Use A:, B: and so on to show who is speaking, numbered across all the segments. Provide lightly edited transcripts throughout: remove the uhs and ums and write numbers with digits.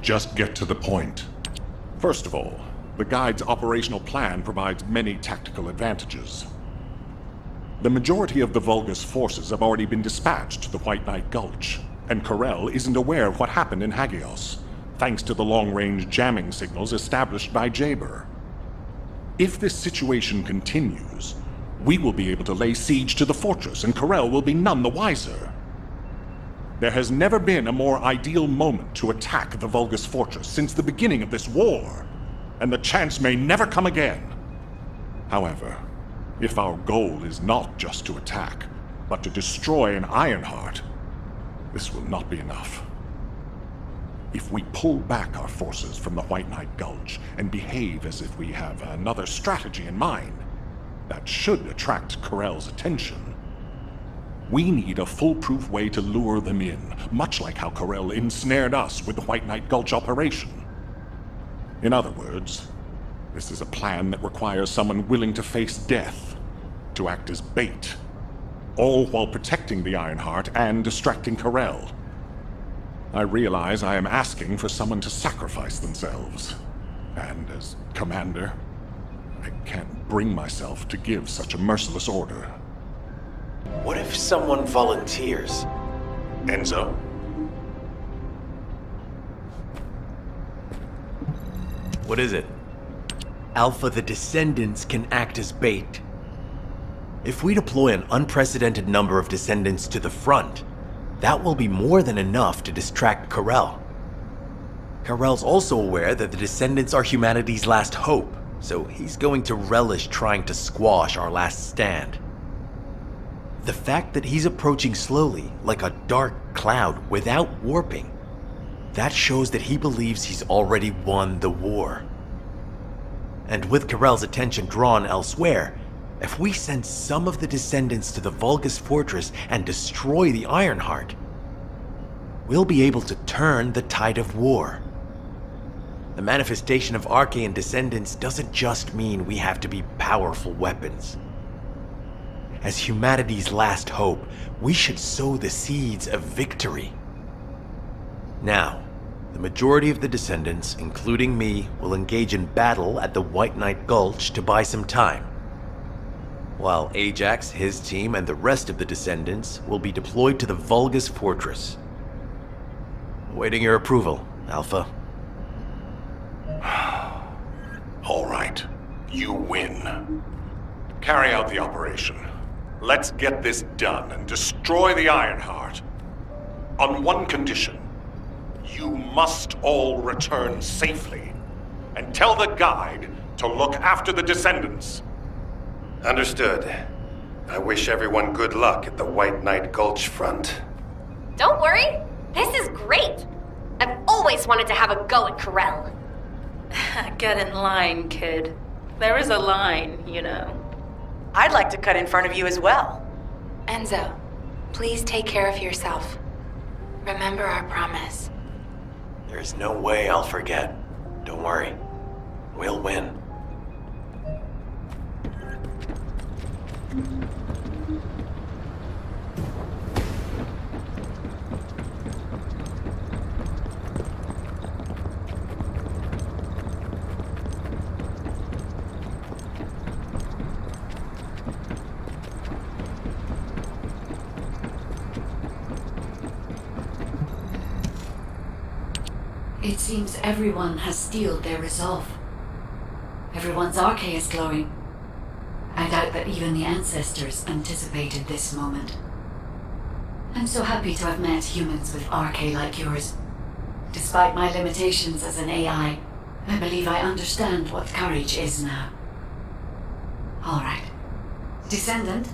A: just get to the point. First of all, the guide's operational plan provides many tactical advantages. The majority of the Vulgus forces have already been dispatched to the White Knight Gulch, and Corel isn't aware of what happened in Hagios, thanks to the long-range jamming signals established by Jaber. If this situation continues, we will be able to lay siege to the fortress, and Corel will be none the wiser. There has never been a more ideal moment to attack the Vulgus fortress since the beginning of this war, and the chance may never come again. However, if our goal is not just to attack, but to destroy an Ironheart, this will not be enough. If we pull back our forces from the White Knight Gulch and behave as if we have another strategy in mind, that should attract Corel's attention. We need a foolproof way to lure them in, much like how Corel ensnared us with the White Knight Gulch operation. In other words, this is a plan that requires someone willing to face death, to act as bait, all while protecting the Ironheart and distracting Corel. I realize I am asking for someone to sacrifice themselves, and as commander, I can't bring myself to give such a merciless order.
B: What if someone volunteers?
A: Enzo?
B: What is it? Alpha, the Descendants can act as bait. If we deploy an unprecedented number of Descendants to the front, that will be more than enough to distract Corel. Corel's also aware that the Descendants are humanity's last hope, so he's going to relish trying to squash our last stand. The fact that he's approaching slowly, like a dark cloud without warping, that shows that he believes he's already won the war. And with Corel's attention drawn elsewhere, if we send some of the Descendants to the Vulgus fortress and destroy the Ironheart, we'll be able to turn the tide of war. The manifestation of Archaean Descendants doesn't just mean we have to be powerful weapons. As humanity's last hope, we should sow the seeds of victory. Now, the majority of the Descendants, including me, will engage in battle at the White Knight Gulch to buy some time, while Ajax, his team, and the rest of the Descendants will be deployed to the Vulgus fortress. Awaiting your approval, Alpha.
A: All right, you win. Carry out the operation. Let's get this done and destroy the Ironheart. On one condition. You must all return safely. And tell the guide to look after the Descendants.
C: Understood. I wish everyone good luck at the White Knight Gulch front.
D: Don't worry. This is great. I've always wanted to have a go at Corel.
E: Get in line, kid. There is a line, you know.
F: I'd like to cut in front of you as well.
G: Enzo, please take care of yourself. Remember our promise.
B: There's no way I'll forget. Don't worry. We'll win.
H: It seems everyone has steeled their resolve. Everyone's arche is glowing. I doubt that even the ancestors anticipated this moment. I'm so happy to have met humans with arche like yours. Despite my limitations as an AI, I believe I understand what courage is now. All right. Descendant,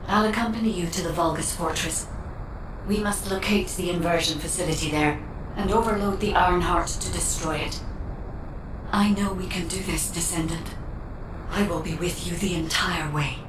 H: I'll accompany you to the Vulgus fortress. We must locate the inversion facility there and overload the Ironheart to destroy it. I know we can do this, Descendant. I will be with you the entire way.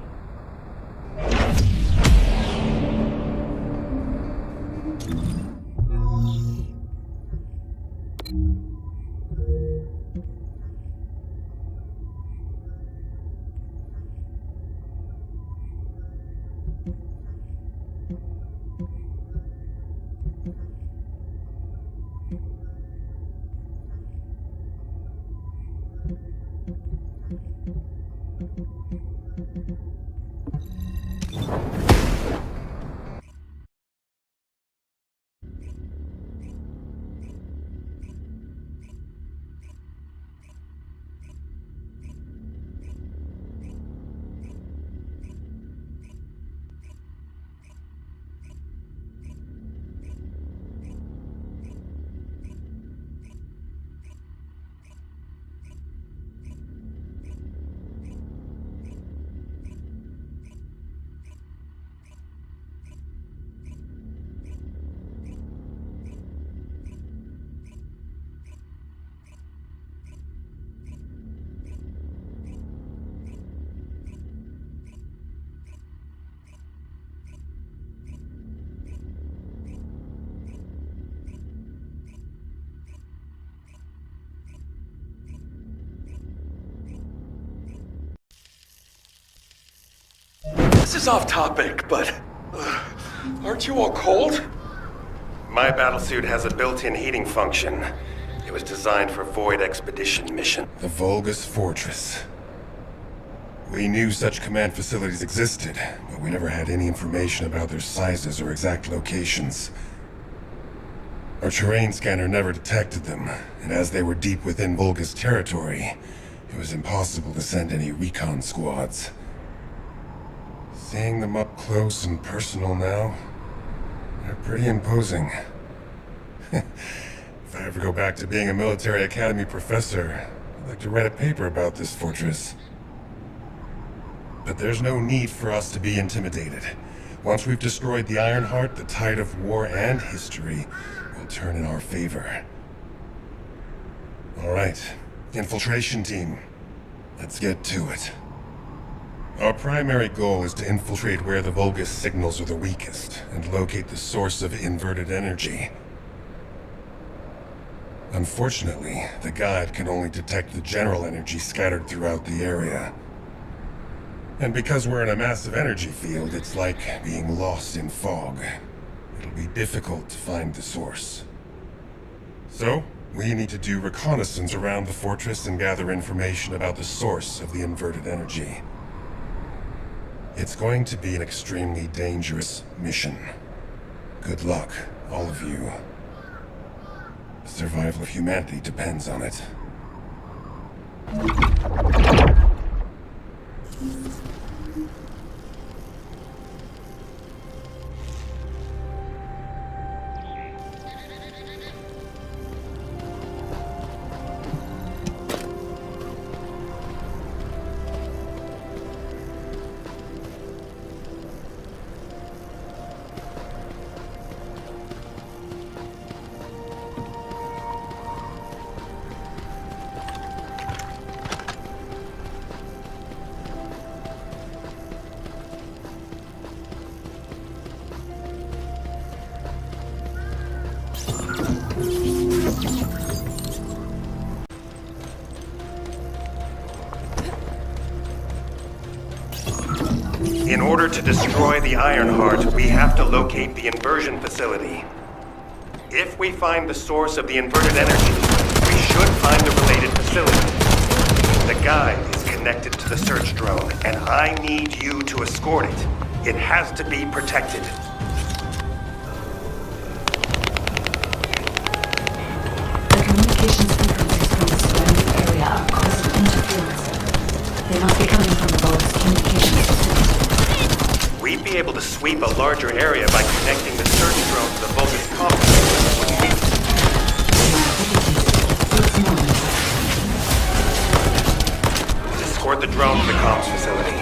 I: This is off topic, but aren't you all cold?
C: My battlesuit has a built-in heating function. It was designed for Void Expedition mission.
J: The Vulgus Fortress. We knew such command facilities existed, but we never had any information about their sizes or exact locations. Our terrain scanner never detected them, and as they were deep within Vulgus territory, it was impossible to send any recon squads. Seeing them up close and personal now, they're pretty imposing. If I ever go back to being a military academy professor, I'd like to write a paper about this fortress. But there's no need for us to be intimidated. Once we've destroyed the Ironheart, the tide of war and history will turn in our favor. All right, infiltration team. Let's get to it. Our primary goal is to infiltrate where the Vulgus signals are the weakest and locate the source of inverted energy. Unfortunately, the guide can only detect the general energy scattered throughout the area. And because we're in a massive energy field, it's like being lost in fog. It'll be difficult to find the source. So, we need to do reconnaissance around the fortress and gather information about the source of the inverted energy. It's going to be an extremely dangerous mission. Good luck, all of you. The survival of humanity depends on it.
C: In order to destroy the Ironheart, we have to locate the inversion facility. If we find the source of the inverted energy, we should find the related facility. The guide is connected to the search drone, and I need you to escort it. It has to be protected.
H: The communications frequencies from the surrounding area are causing interference. They must be coming from the Vulgus communications facility.
C: We'd be able to sweep a larger area by connecting the search drone to the Vulgus complex, wouldn't we? Escort the drone to the comms facility.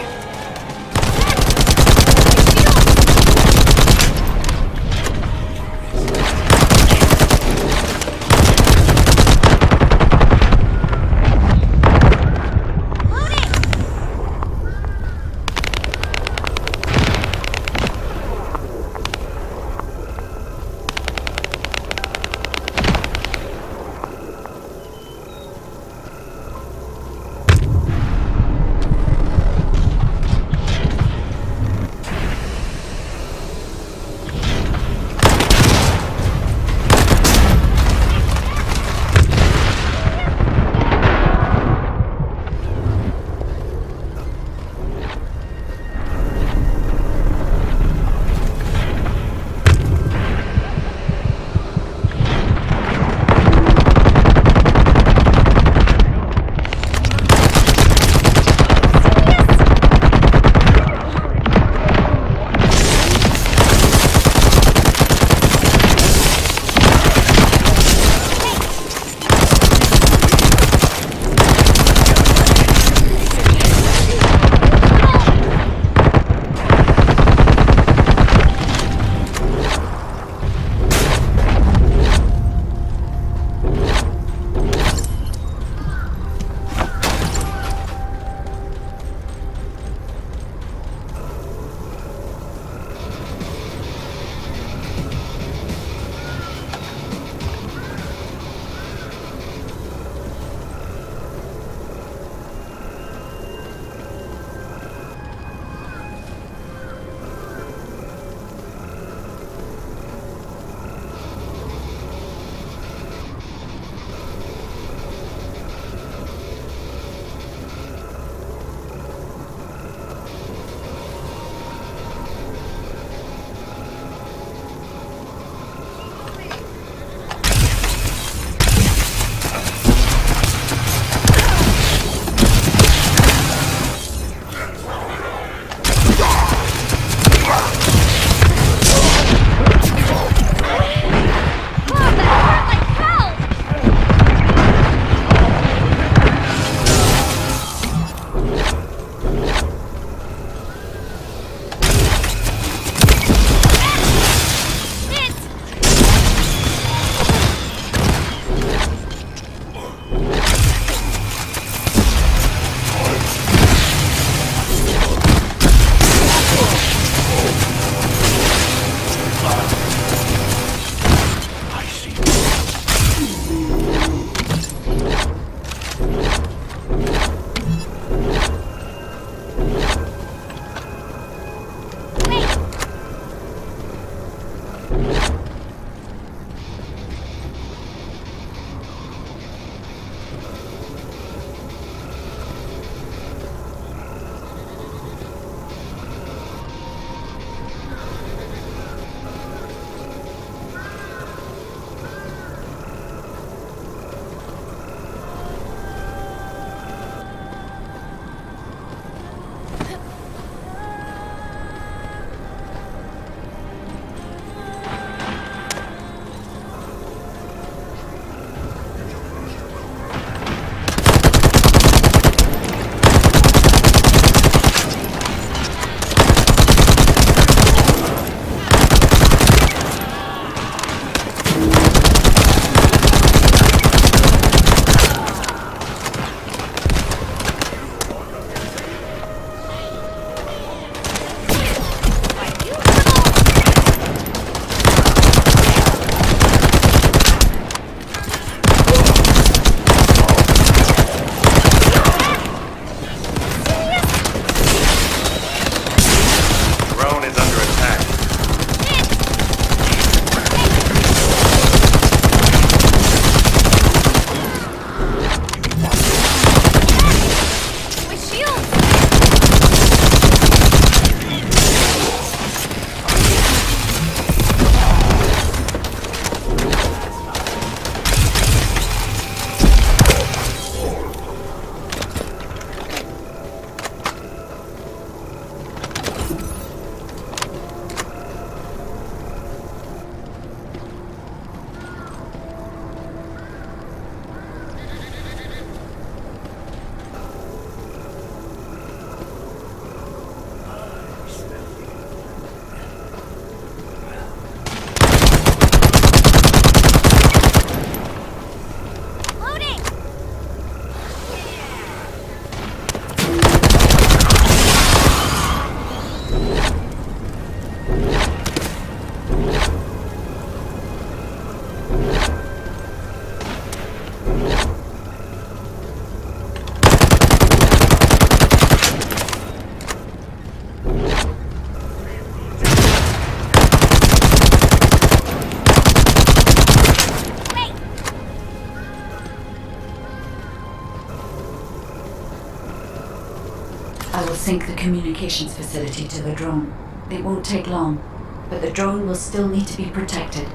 H: sync the communications facility to the drone. It won't take long, but the drone will still need to be protected.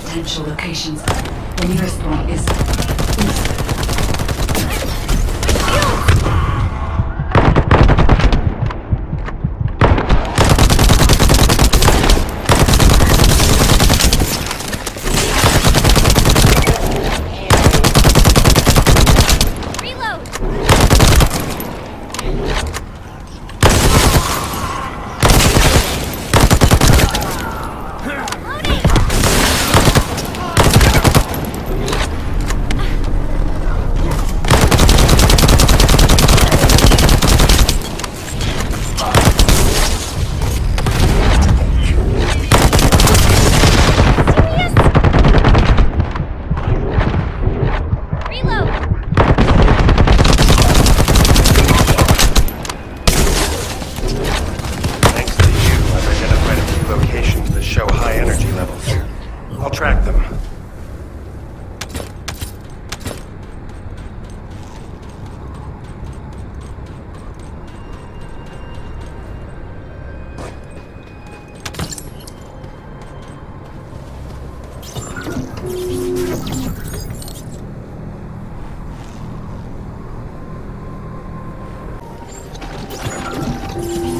H: Potential locations. The nearest one is east.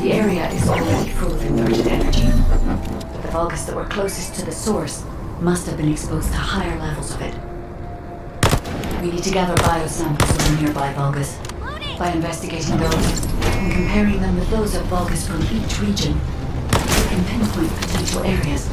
H: The area is already full of inverted energy, but the Vulgus that were closest to the source must have been exposed to higher levels of it. We need to gather biosamples of the nearby Vulgus. By investigating those and comparing them with those of Vulgus from each region, we can pinpoint potential areas.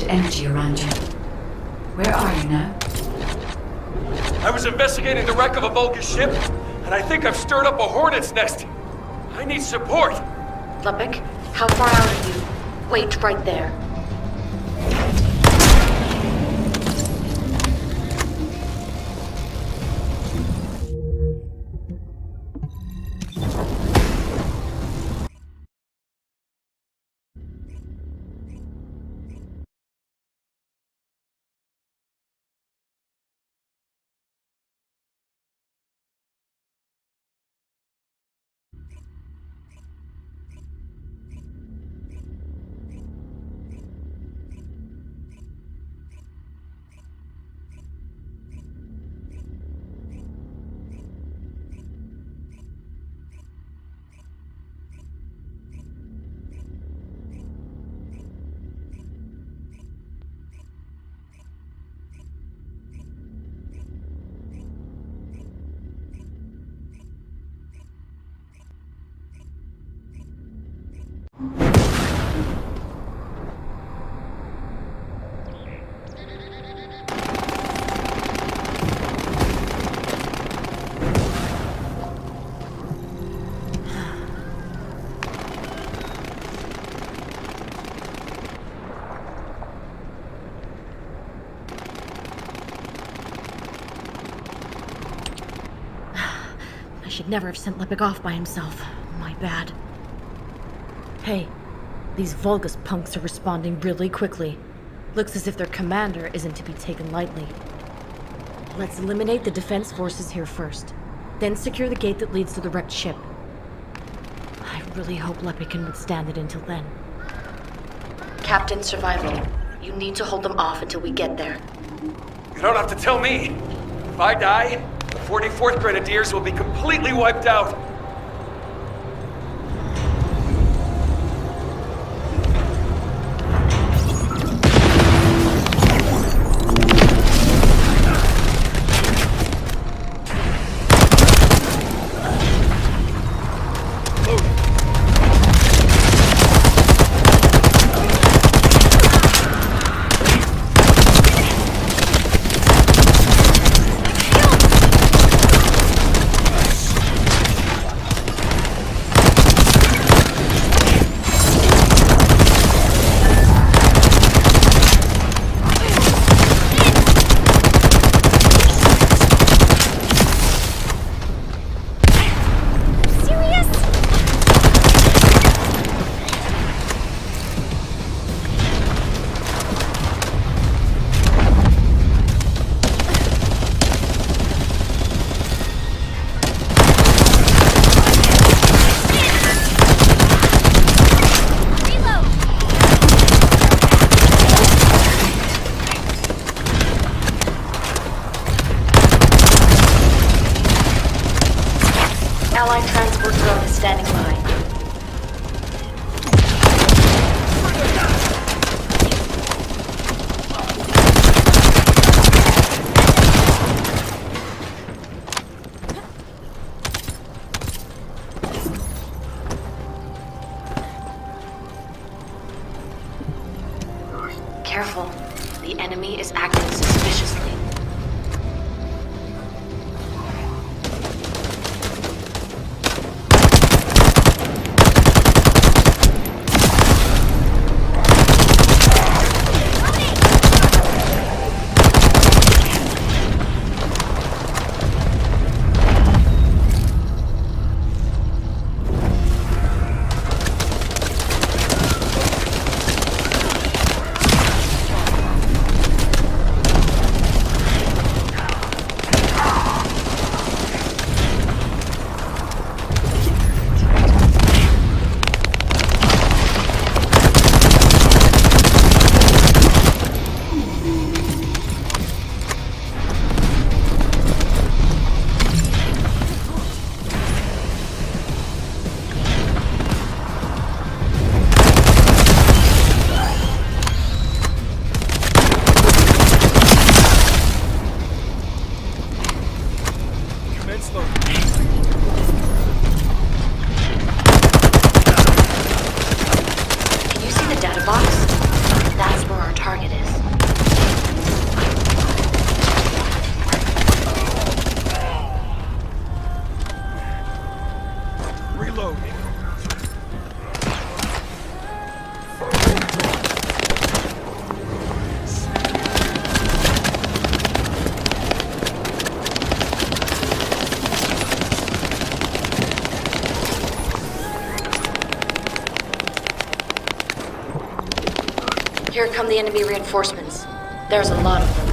H: Energy around you. Where are you now?
I: I was investigating the wreck of a Vulgus ship, and I think I've stirred up a hornet's nest. I need support.
D: Lepic, how far out are you? Wait right there.
K: should never have sent Lepik off by himself. My bad. Hey, these Vulgus punks are responding really quickly. Looks as if their commander isn't to be taken lightly. Let's eliminate the defense forces here first, then secure the gate that leads to the wrecked ship. I really hope Lepik can withstand it until then.
F: Captain Survival, you need to hold them off until we get there.
I: You don't have to tell me. If I die, the 44th Grenadiers will be completely wiped out.
F: Allied transport drone is standing by.
K: Careful. The enemy is acting suspiciously. Here come the enemy reinforcements. There's a lot of them.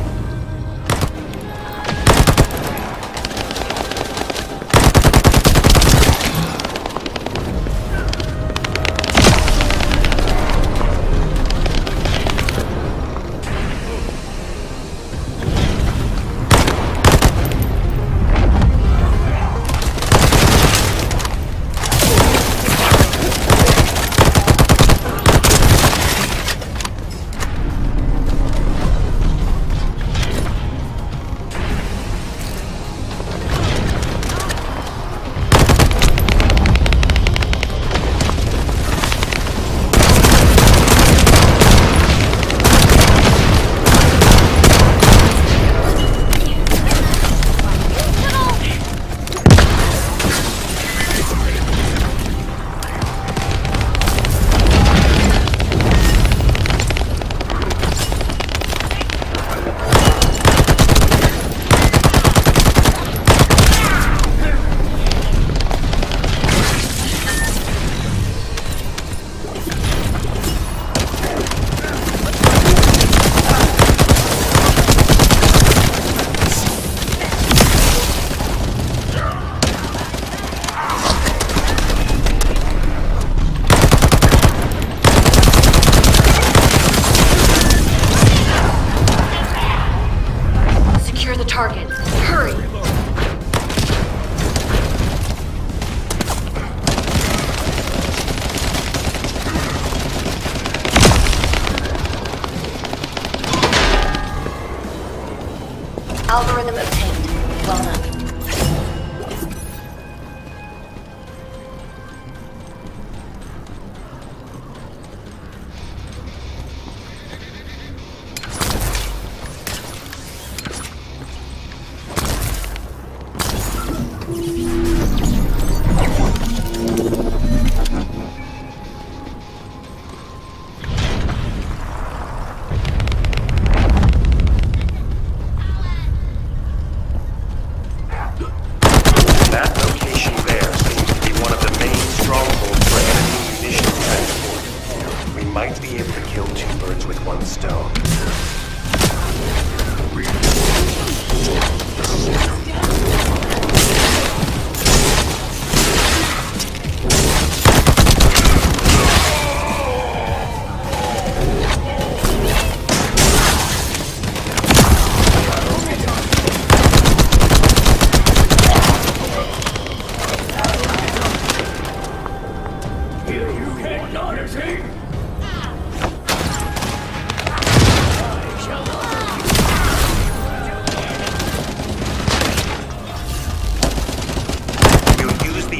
C: on stone.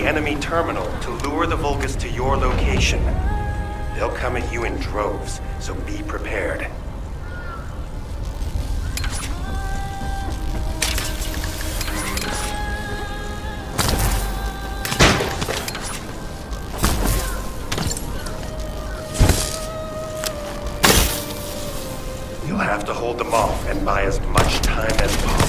C: Enemy terminal to lure the Vulgus to your location. They'll come at you in droves, so be prepared. You'll have to hold them off and buy as much time as possible.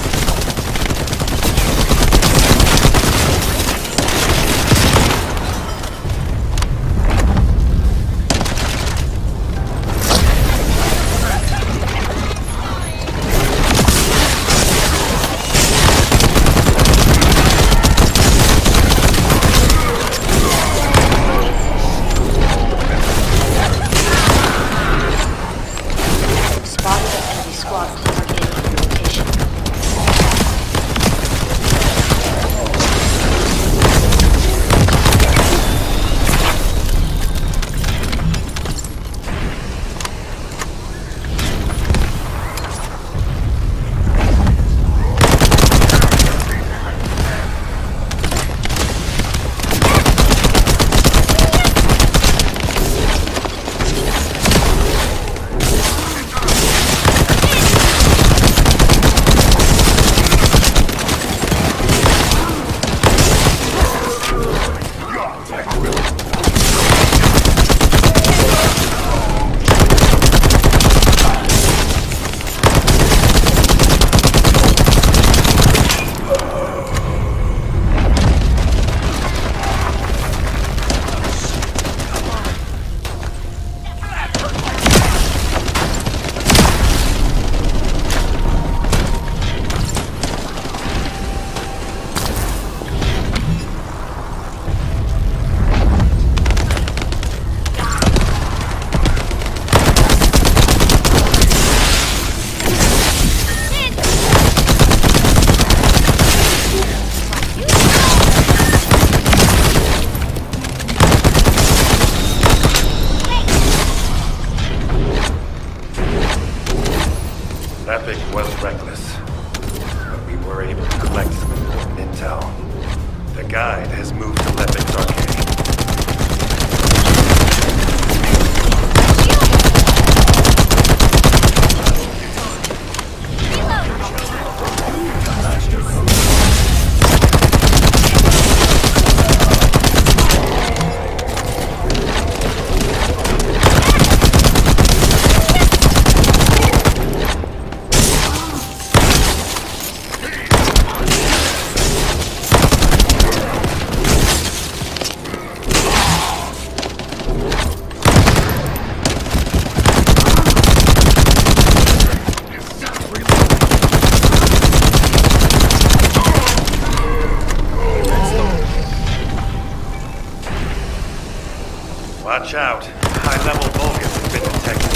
C: Watch out. High-level Vulgus has been detected.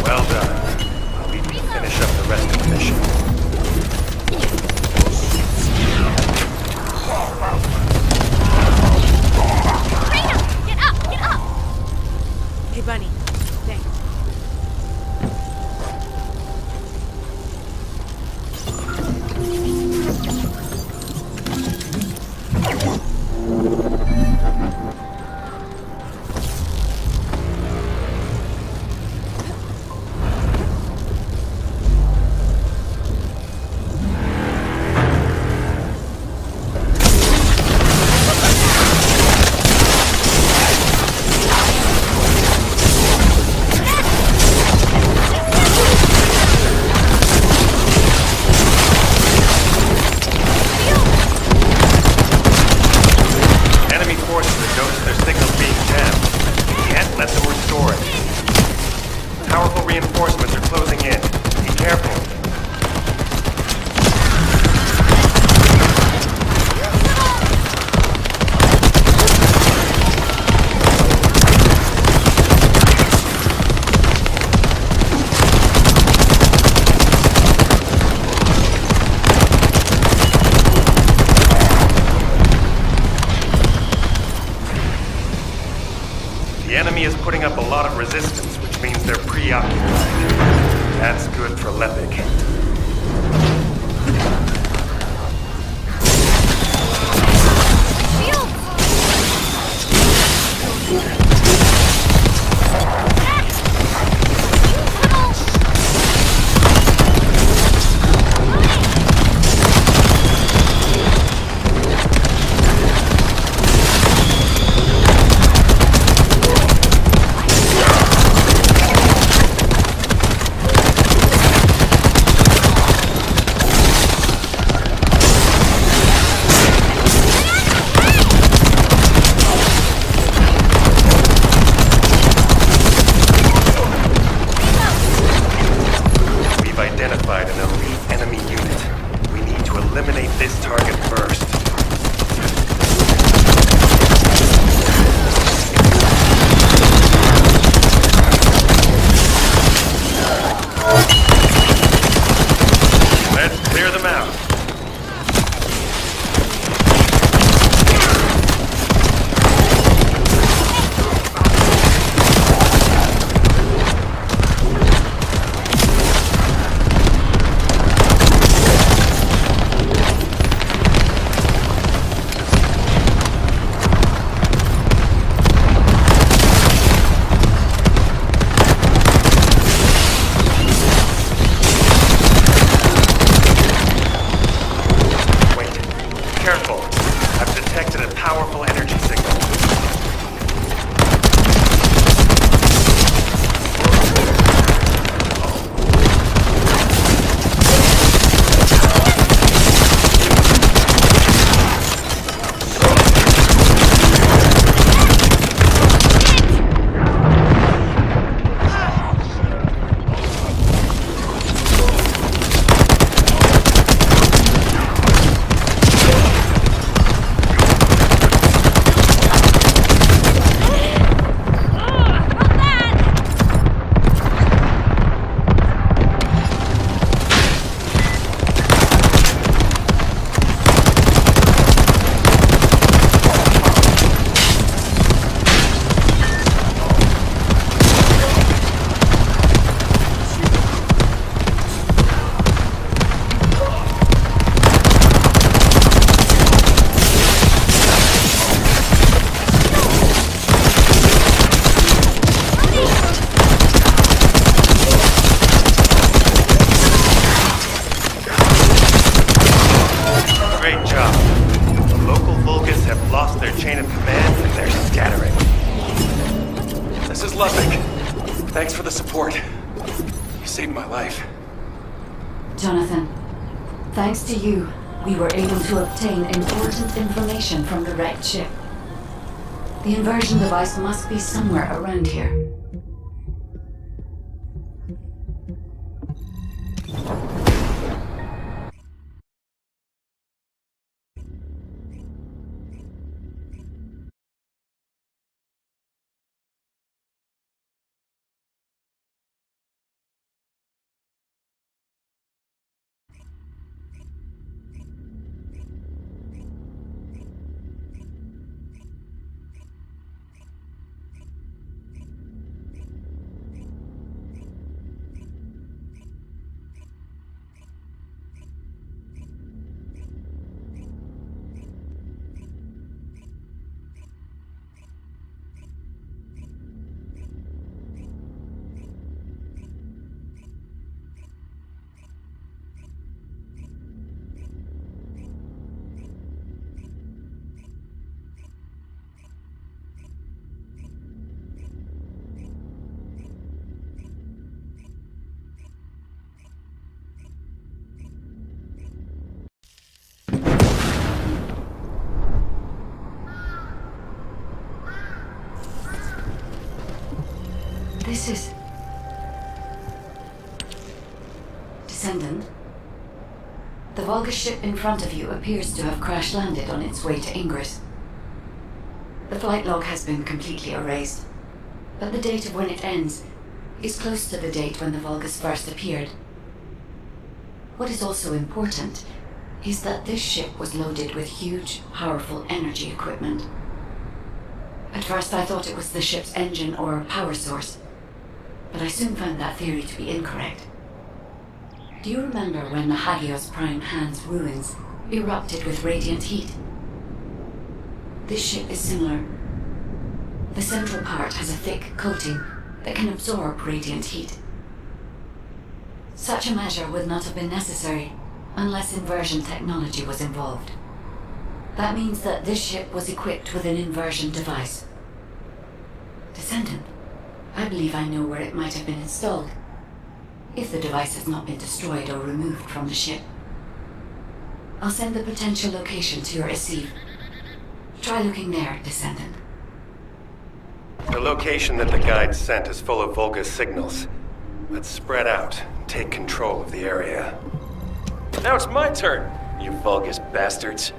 C: Well done. I'll leave you to finish up the rest of the mission.
D: Reyna! Get up! Get up!
K: Hey, Bunny. Thanks.
C: The enemy is putting up a lot of resistance, which means they're preoccupied. That's good for Lepic.
I: Thanks for the support. You saved my life.
H: Jonathan, thanks to you, we were able to obtain important information from the wrecked ship. The inversion device must be somewhere around here. This is... Descendant? The Vulgus ship in front of you appears to have crash-landed on its way to Ingress. The flight log has been completely erased, but the date of when it ends is close to the date when the Vulgus first appeared. What is also important is that this ship was loaded with huge, powerful energy equipment. At first I thought it was the ship's engine or power source, but I soon found that theory to be incorrect. Do you remember when the Hagios Prime Hand's ruins erupted with radiant heat? This ship is similar. The central part has a thick coating that can absorb radiant heat. Such a measure would not have been necessary unless inversion technology was involved. That means that this ship was equipped with an inversion device. Descendant, I believe I know where it might have been installed, if the device has not been destroyed or removed from the ship. I'll send the potential location to your receive. Try looking there, Descendant.
C: The location that the guide sent is full of Vulgus signals. Let's spread out and take control of the area.
I: Now it's my turn, you Vulgus bastards.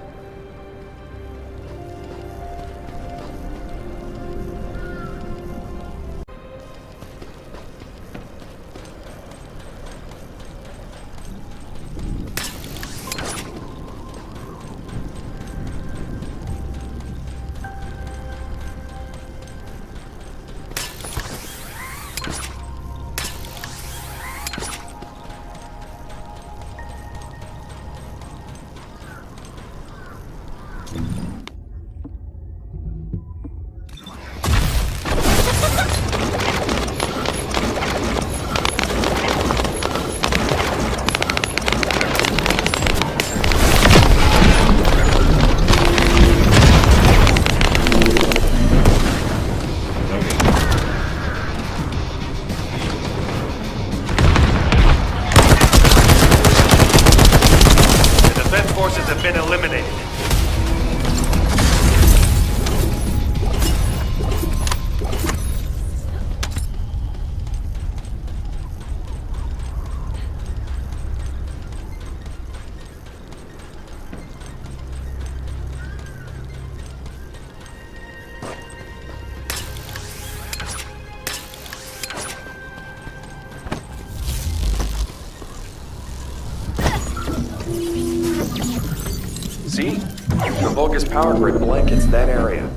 I: See? The Vulgus power grid blankets that area.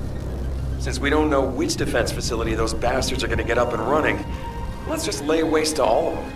I: Since we don't know which defense facility those bastards are gonna get up and running, let's just lay waste to all of them.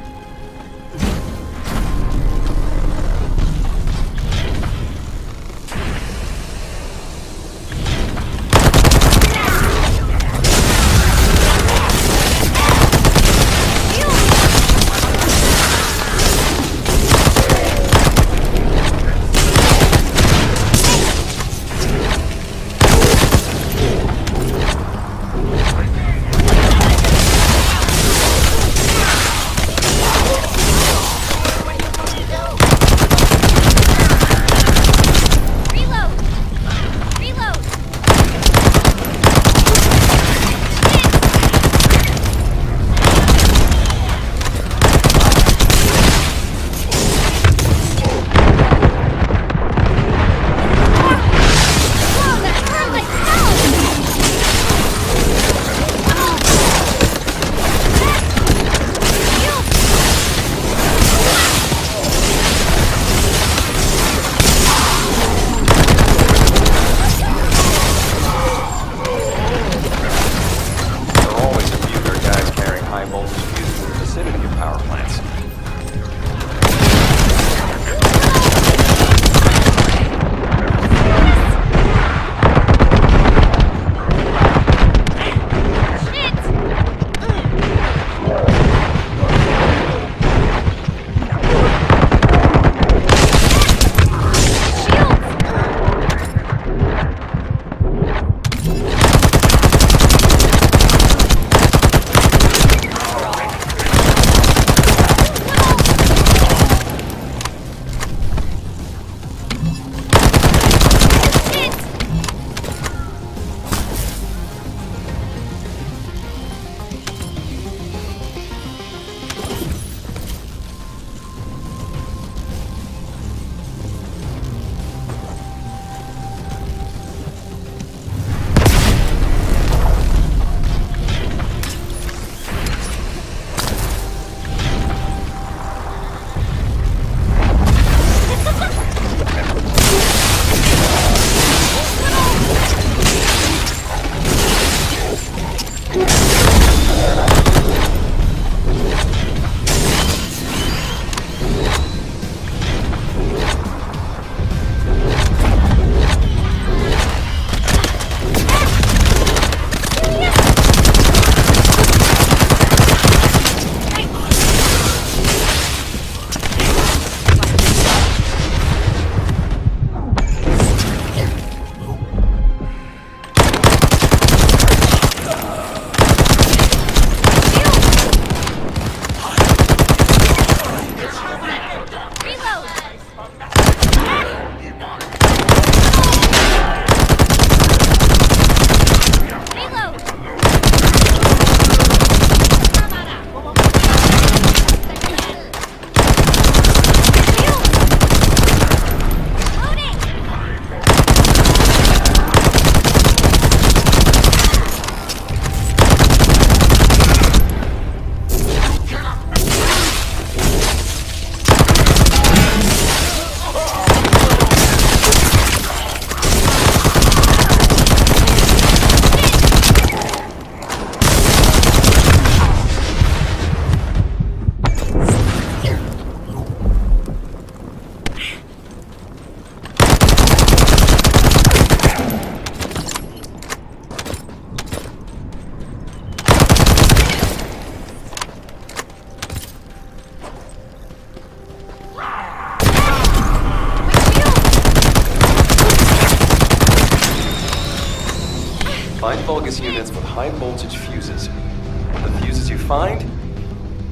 I: Vulgus units with high voltage fuses. The fuses you find,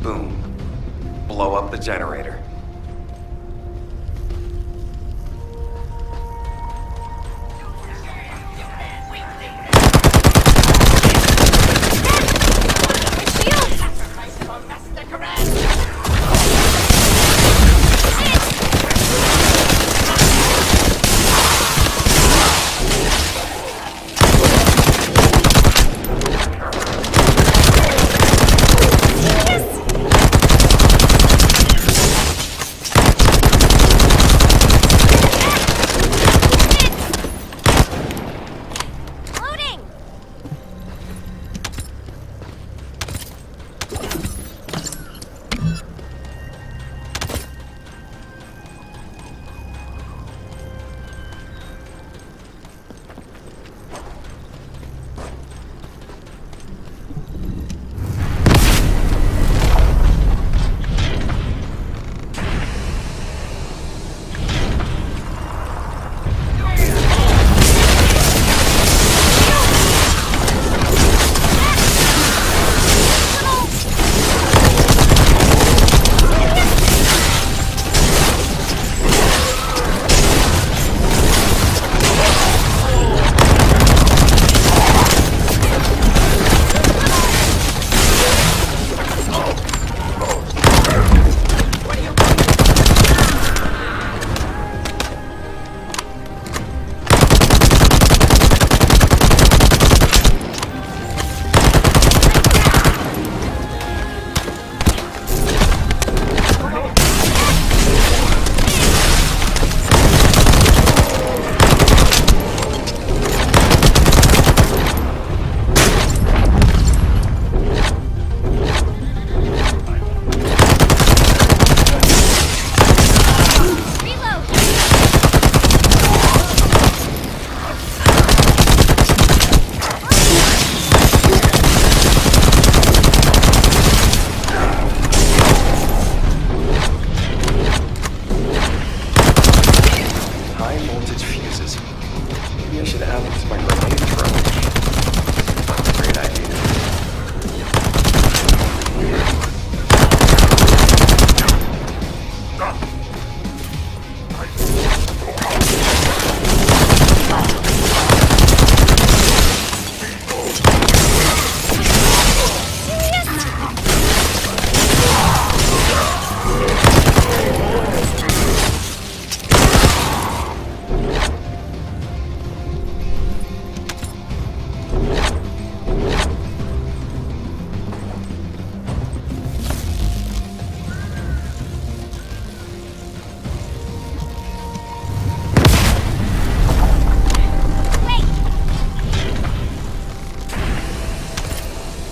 I: boom, blow up the generator.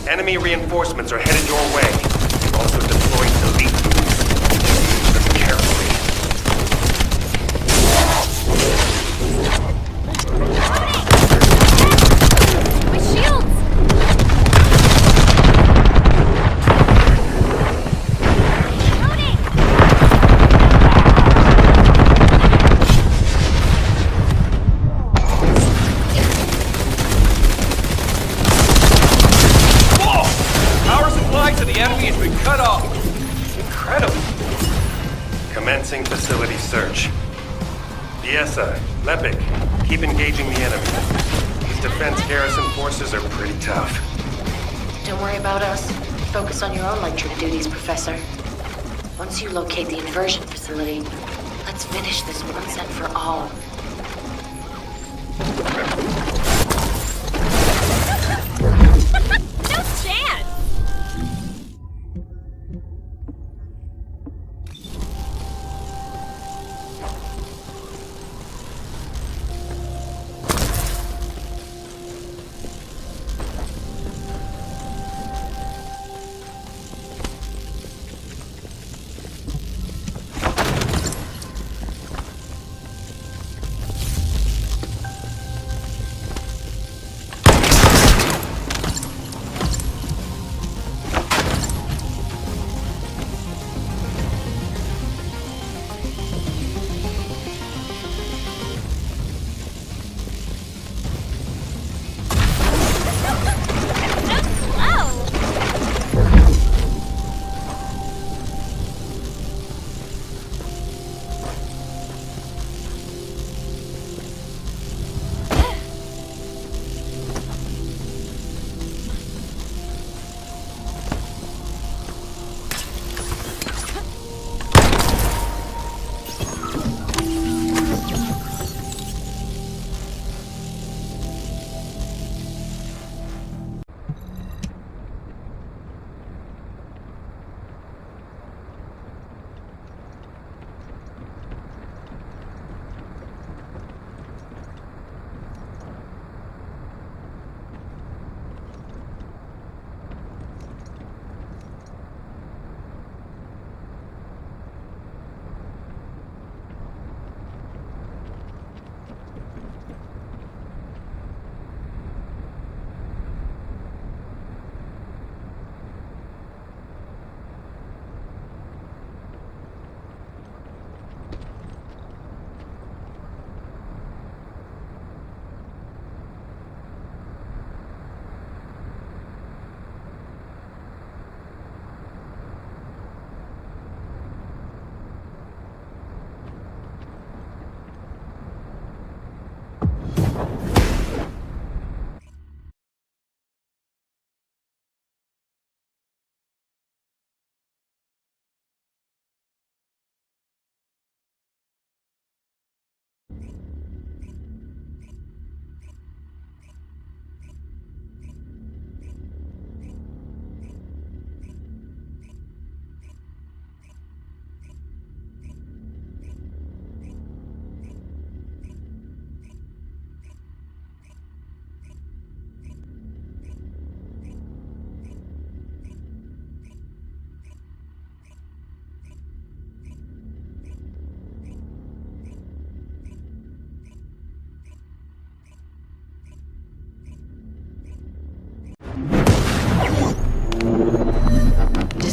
C: Enemy reinforcements are headed your way. We've also deployed elite units. Use them carefully.
D: My shields!
C: Commencing facility search. Diesa, Lepik, keep engaging the enemy. These defense garrison forces are pretty tough.
F: Don't worry about us. Focus on your own lecture duties, Professor. Once you locate the inversion facility, let's finish this once and for all.
D: No chance!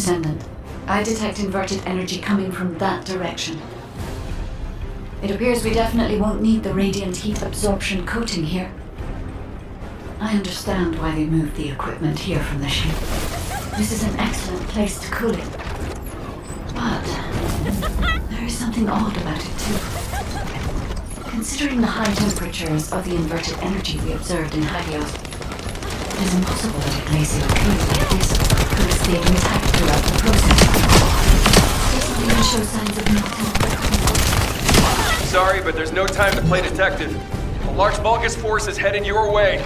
H: Descendant, I detect inverted energy coming from that direction. It appears we definitely won't need the radiant heat absorption coating here. I understand why they moved the equipment here from the ship. This is an excellent place to cool it. But there is something odd about it too. Considering the high temperatures of the inverted energy we observed in Helios, it is impossible that a glacial cube like this could have stayed intact throughout the process. It doesn't even show signs of melting.
I: Sorry, but there's no time to play detective. A large Vulgus force is heading your way.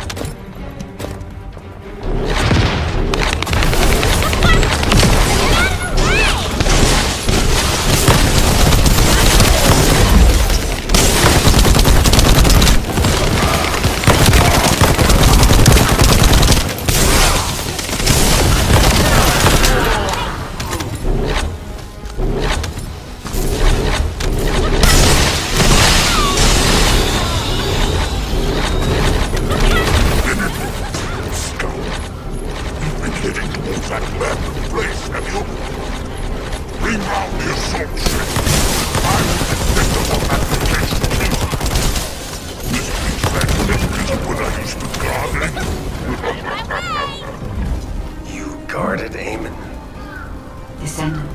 H: Descendant,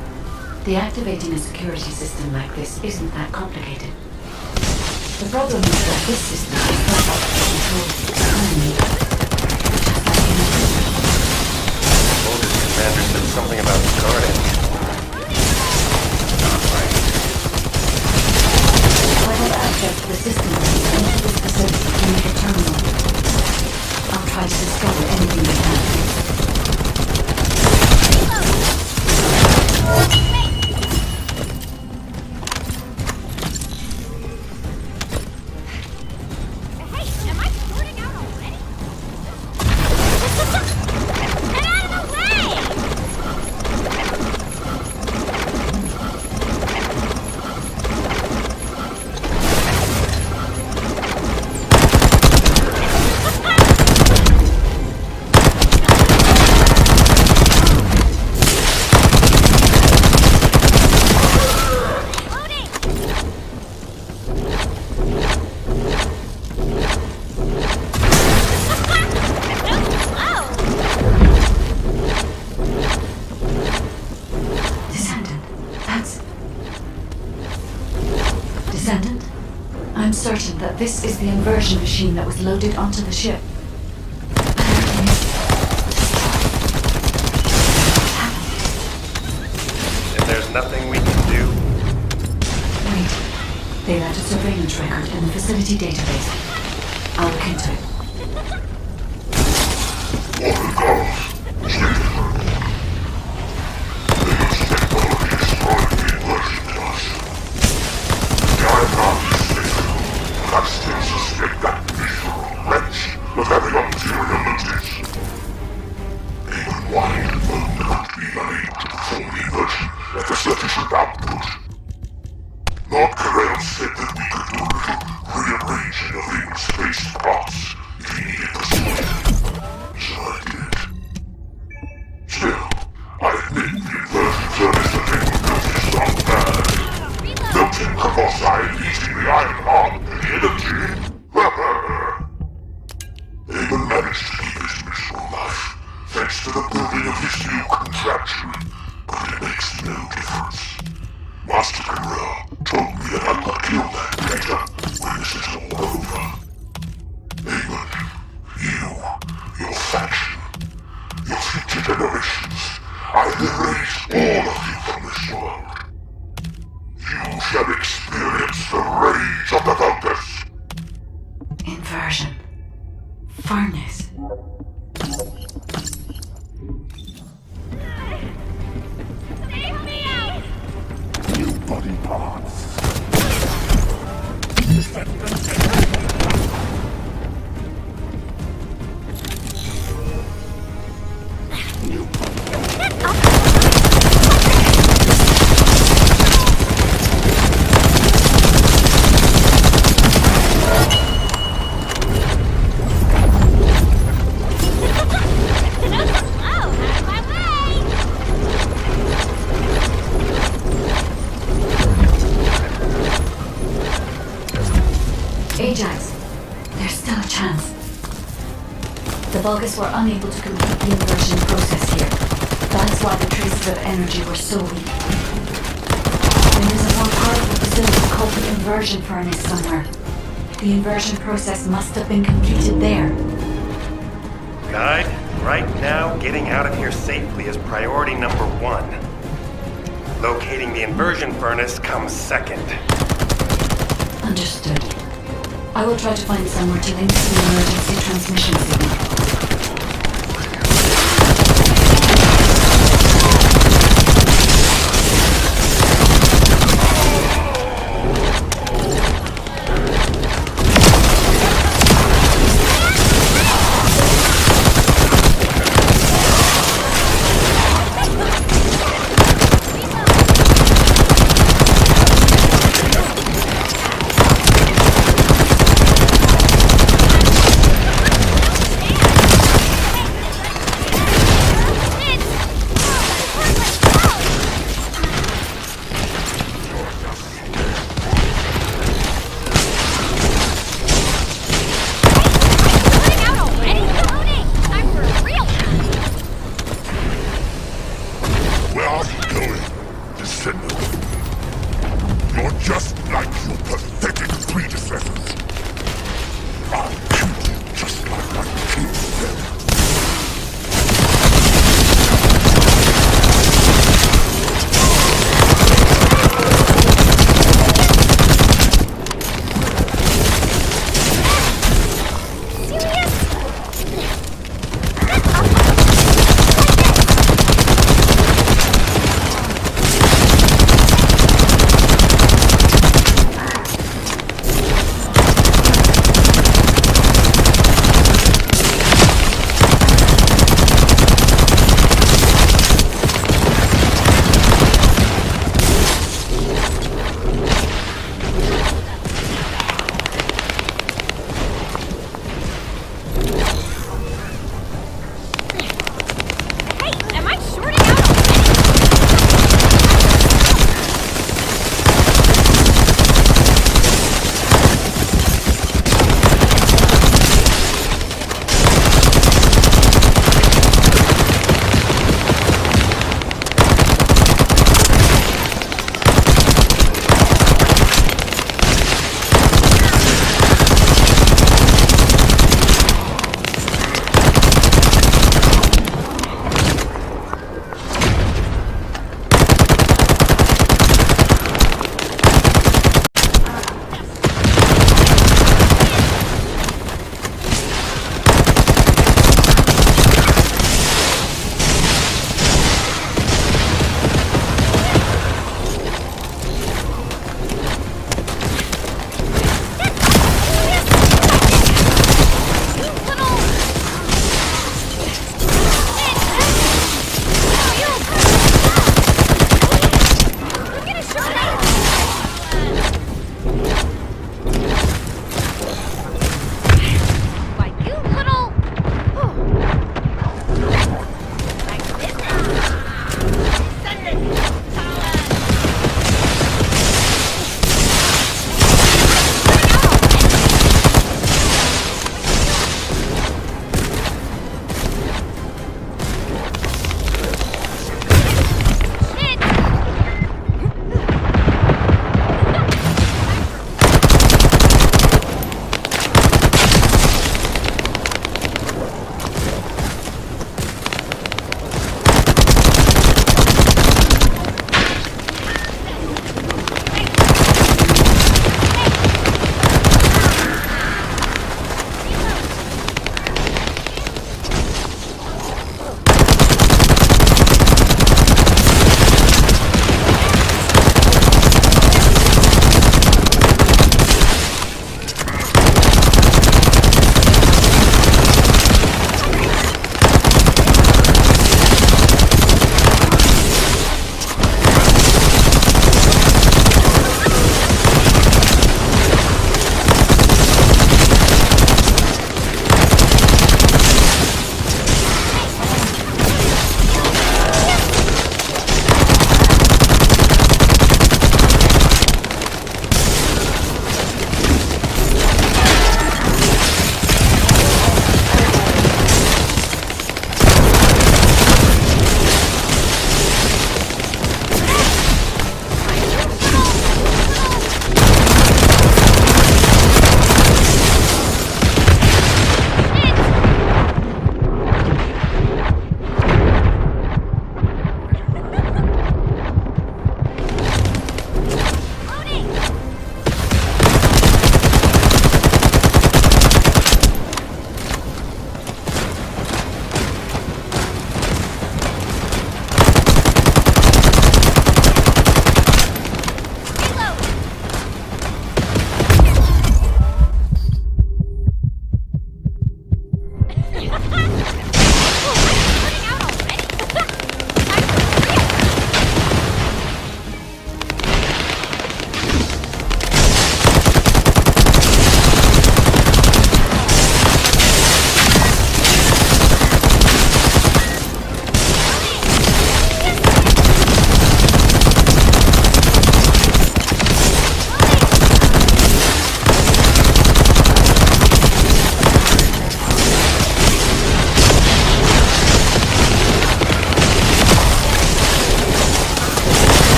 H: deactivating a security system like this isn't that complicated. The problem is that this system is perfect to control the economy.
I: Vulgus commander said something about guarding.
H: I have access to the system into this facility through the terminal. I'll try to discover anything I can. Descendant, I'm certain that this is the inversion machine that was loaded onto the ship.
C: And there's nothing we can do?
H: Wait. They left a surveillance record in the facility database. I'll look into it. Inversion. Furnace.
D: Save me out!
J: New body parts.
H: Vulgus were unable to complete the inversion process here. That's why the traces of energy were so weak. There is a more powerful facility called the inversion furnace somewhere. The inversion process must have been completed there.
C: Guide, right now, getting out of here safely is priority number 1. Locating the inversion furnace comes second.
H: Understood. I will try to find somewhere to link to the emergency transmission signal.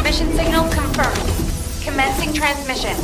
G: Transmission signal confirmed. Commencing transmission.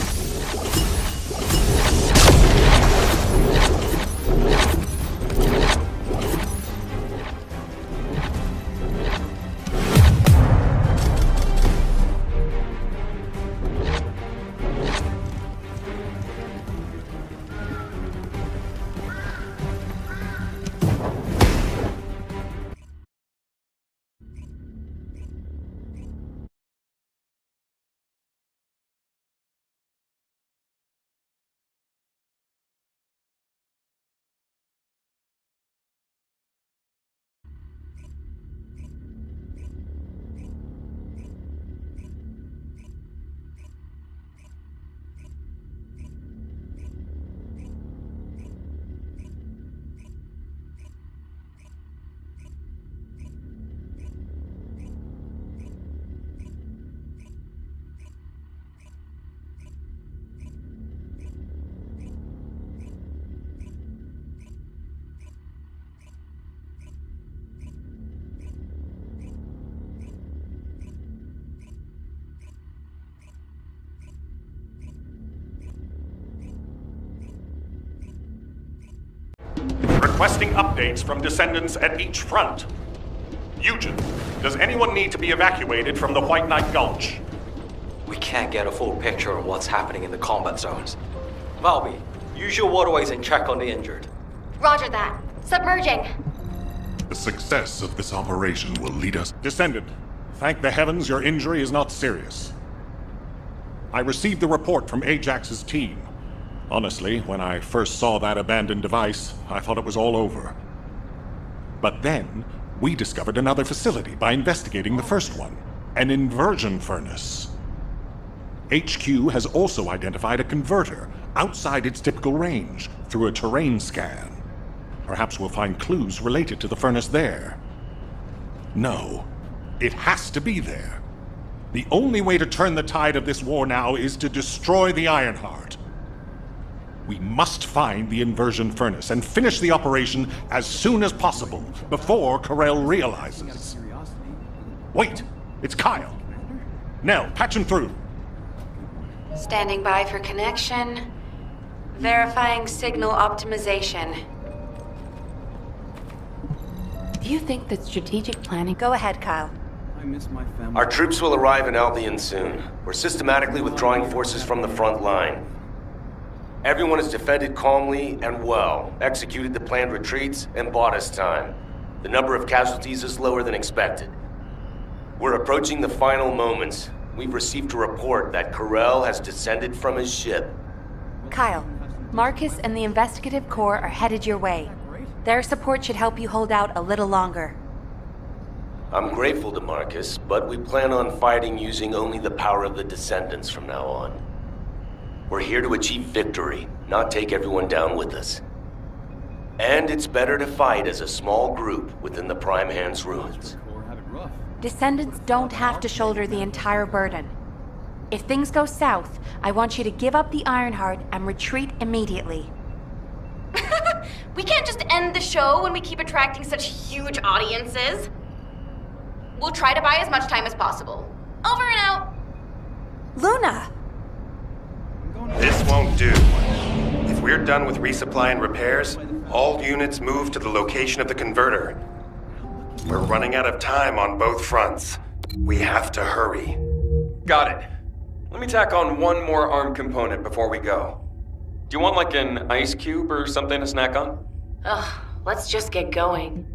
A: Requesting updates from Descendants at each front. Eugen, does anyone need to be evacuated from the White Knight Gulch?
L: We can't get a full picture of what's happening in the combat zones. Valby, use your waterways and check on the injured.
D: Roger that. Submerging.
A: The success of this operation will lead us... Descendant, thank the heavens your injury is not serious. I received the report from Ajax's team. Honestly, when I first saw that abandoned device, I thought it was all over. But then, we discovered another facility by investigating the first one, an inversion furnace. HQ has also identified a converter outside its typical range through a terrain scan. Perhaps we'll find clues related to the furnace there. No, it has to be there. The only way to turn the tide of this war now is to destroy the Ironheart. We must find the inversion furnace and finish the operation as soon as possible, before Karel realizes. Wait, it's Kyle. Nell, patch him through.
G: Standing by for connection. Verifying signal optimization.
M: Do you think that strategic planning...
G: Go ahead, Kyle.
I: Our troops will arrive in Albion soon. We're systematically withdrawing forces from the front line. Everyone has defended calmly and well, executed the planned retreats, and bought us time. The number of casualties is lower than expected. We're approaching the final moments. We've received a report that Karel has descended from his ship.
G: Kyle, Marcus and the Investigative Corps are headed your way. Their support should help you hold out a little longer.
I: I'm grateful to Marcus, but we plan on fighting using only the power of the Descendants from now on. We're here to achieve victory, not take everyone down with us. And it's better to fight as a small group within the Prime Hand's ruins.
G: Descendants don't have to shoulder the entire burden. If things go south, I want you to give up the Ironheart and retreat immediately.
D: We can't just end the show when we keep attracting such huge audiences. We'll try to buy as much time as possible. Over and out.
G: Luna!
C: This won't do. If we're done with resupply and repairs, all units move to the location of the converter. We're running out of time on both fronts. We have to hurry.
I: Got it. Let me tack on one more arm component before we go. Do you want like an ice cube or something to snack on?
F: Ugh, let's just get going.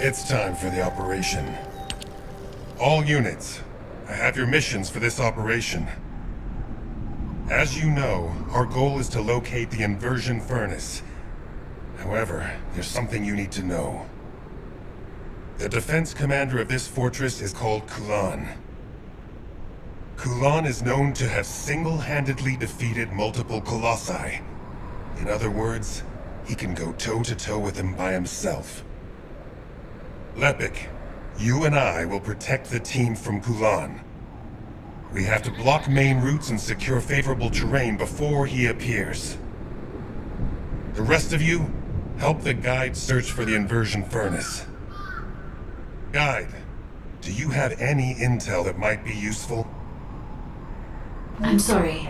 J: It's time for the operation. All units, I have your missions for this operation. As you know, our goal is to locate the inversion furnace. However, there's something you need to know. The defense commander of this fortress is called Kulan. Kulan is known to have single-handedly defeated multiple Colossi. In other words, he can go toe-to-toe with them by himself. Lepik, you and I will protect the team from Kulan. We have to block main routes and secure favorable terrain before he appears. The rest of you, help the guide search for the inversion furnace. Guide, do you have any intel that might be useful?
H: I'm sorry.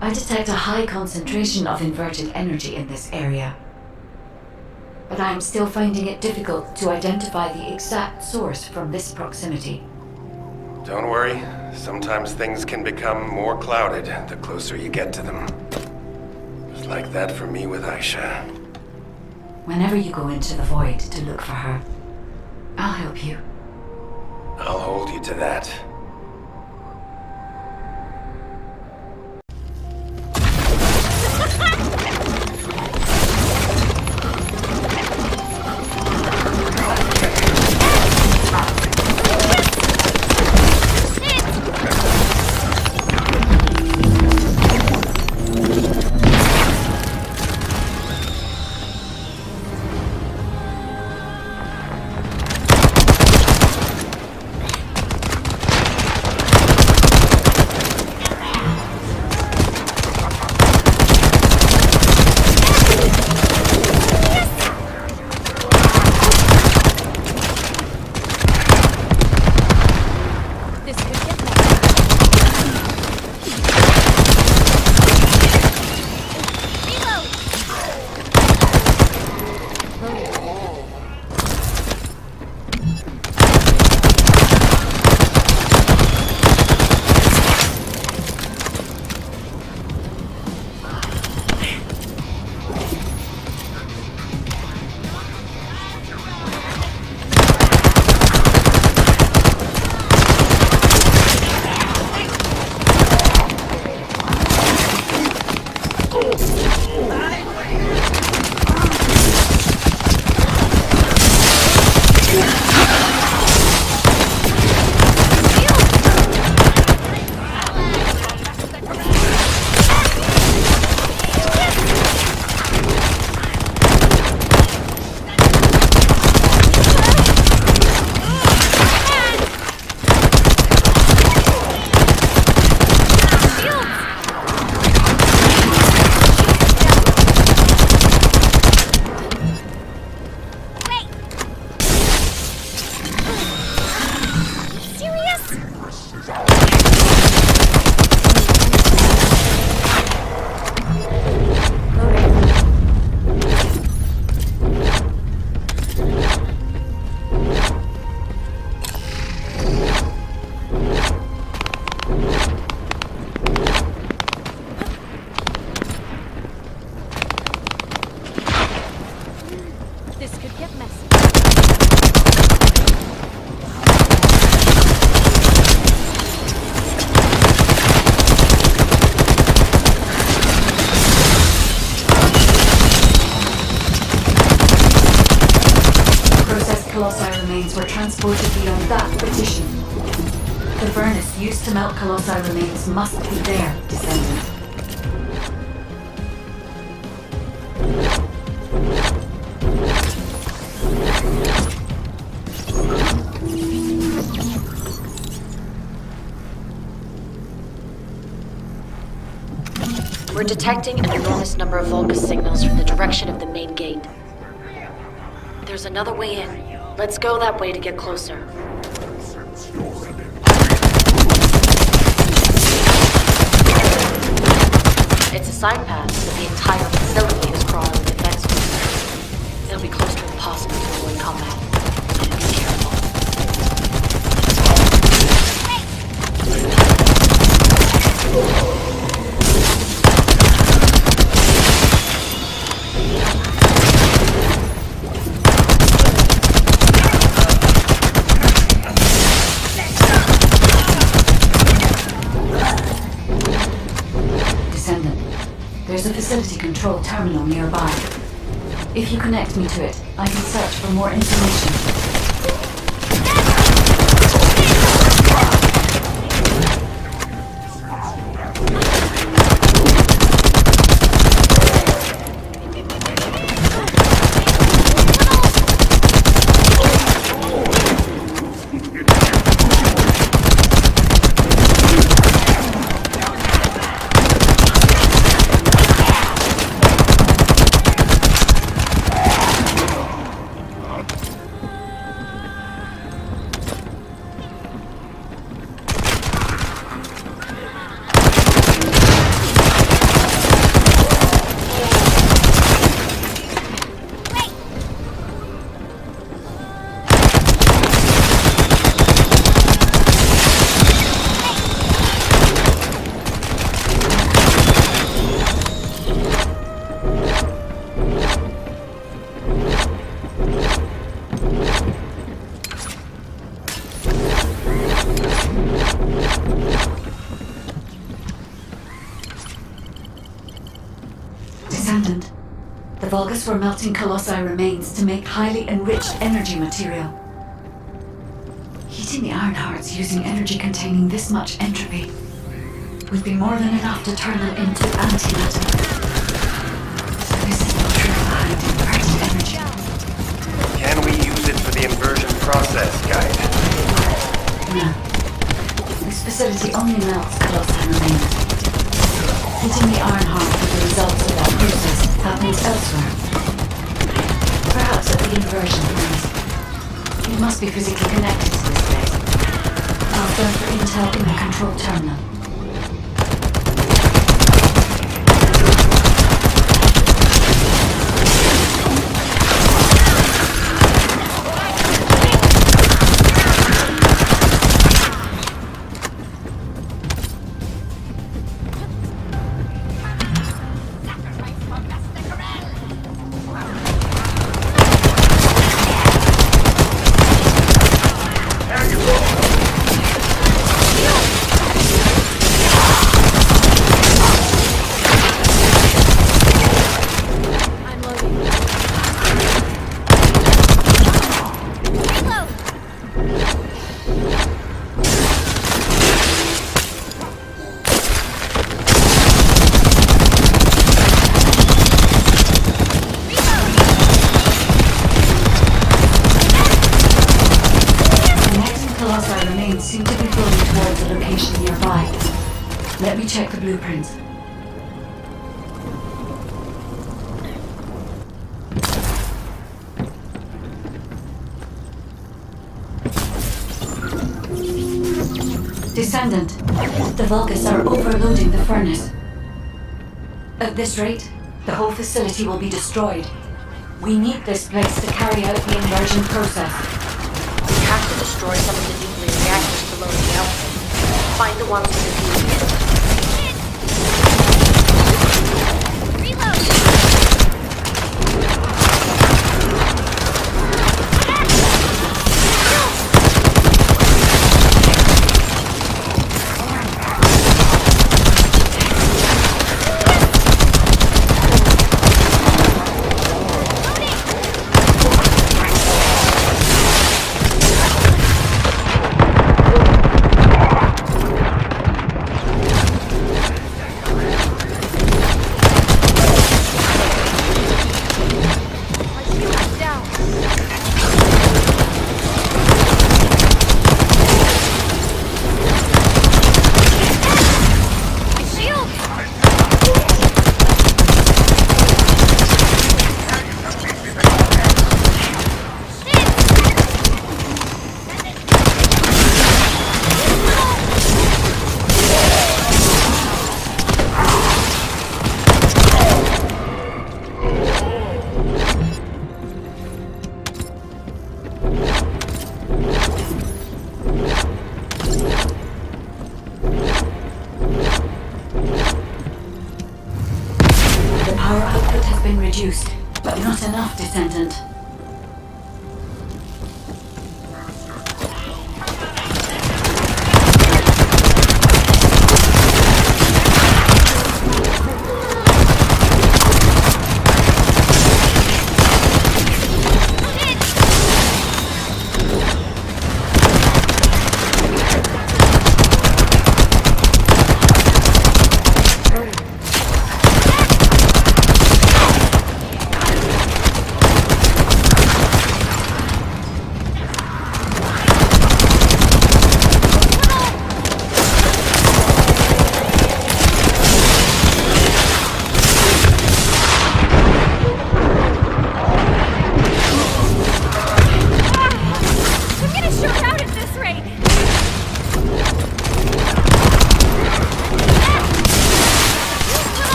H: I detect a high concentration of inverted energy in this area. But I'm still finding it difficult to identify the exact source from this proximity.
C: Don't worry. Sometimes things can become more clouded the closer you get to them. It was like that for me with Aisha.
H: Whenever you go into the void to look for her, I'll help you.
C: I'll hold you to that.
H: Colossi remains were transported beyond that partition. The furnace used to melt Colossi remains must be there, Descendant.
F: We're detecting an enormous number of Vulgus signals from the direction of the main gate. There's another way in. Let's go that way to get closer. It's a side path, but the entire facility is crawling with defenses. It'll be close to impossible to avoid combat. Be careful.
H: There's a facility control terminal nearby. If you connect me to it, I can search for more information. Descendant. The Vulgus were melting Colossi remains to make highly enriched energy material. Heating the iron hearts using energy containing this much entropy would be more than enough to turn them into antimatter. So this is the truth behind inverted energy.
C: Can we use it for the inversion process, Guide?
H: No. This facility only melts Colossi remains. Hitting the iron heart with the results of that process happens elsewhere. Perhaps at the inversion place. You must be physically connected to this place. I'll search for intel in the control terminal. Let me check the blueprints. Descendant, the Vulgus are overloading the furnace. At this rate, the whole facility will be destroyed. We need this place to carry out the inversion process.
F: We have to destroy some of the nuclear reactors below the output. Find the ones with the fusion.
H: Reduced, but not enough, Descendant.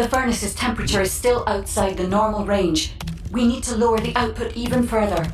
H: The furnace's temperature is still outside the normal range. We need to lower the output even further.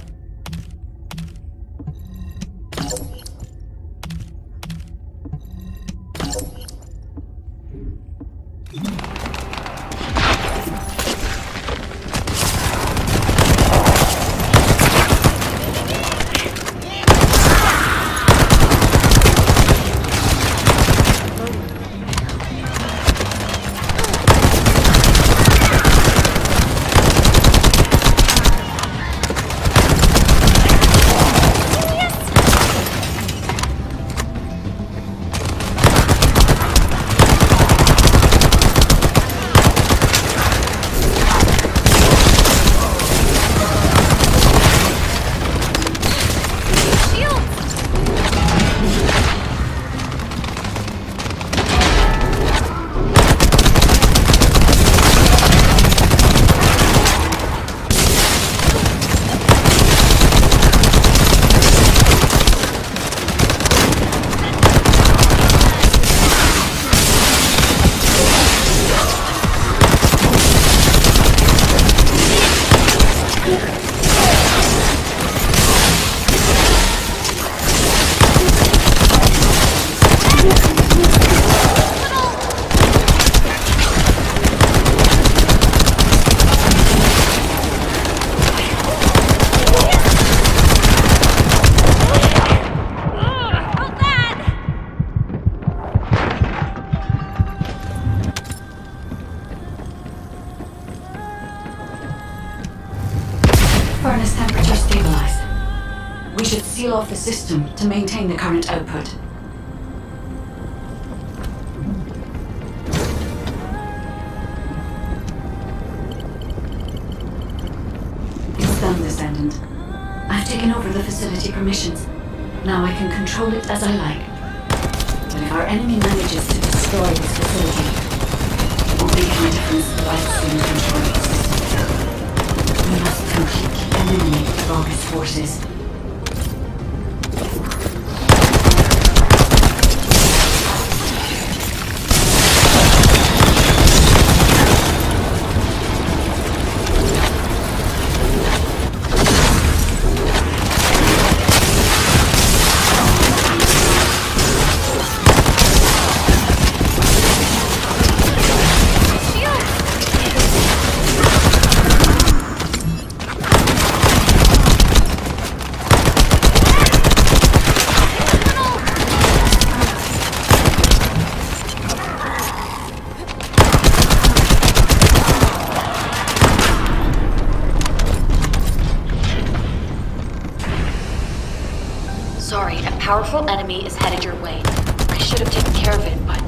H: Furnace temperature stabilized. We should seal off the system to maintain the current output. It's done, Descendant. I've taken over the facility permissions. Now I can control it as I like. But if our enemy manages to destroy this facility, it won't make any difference that I've seen control the system. We must completely eliminate the Vulgus forces.
F: Sorry, a powerful enemy is headed your way. I should have taken care of it, but...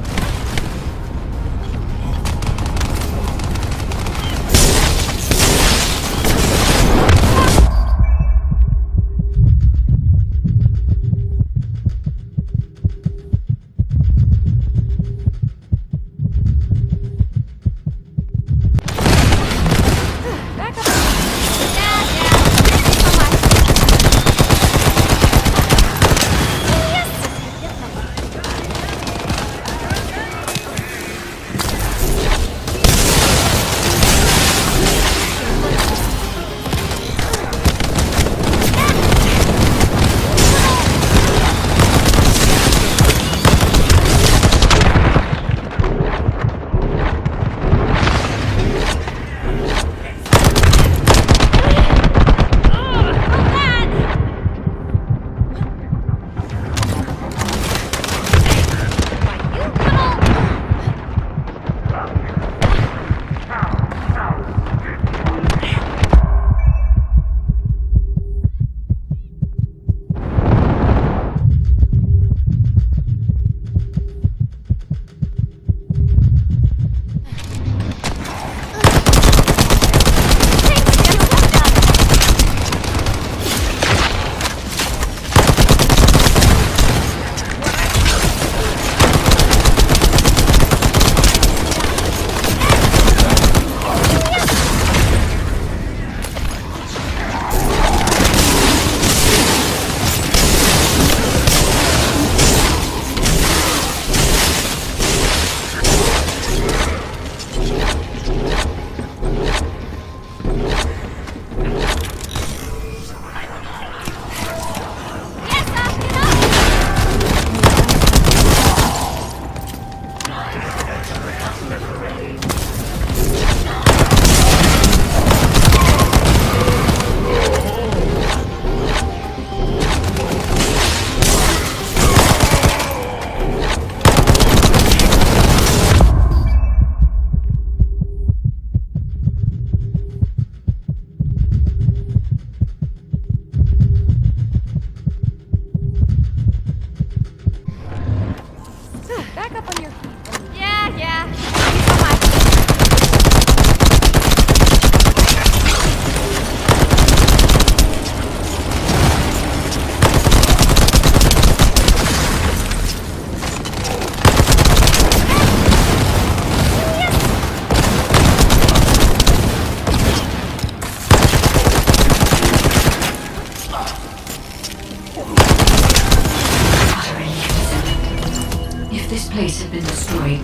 H: this place had been destroyed,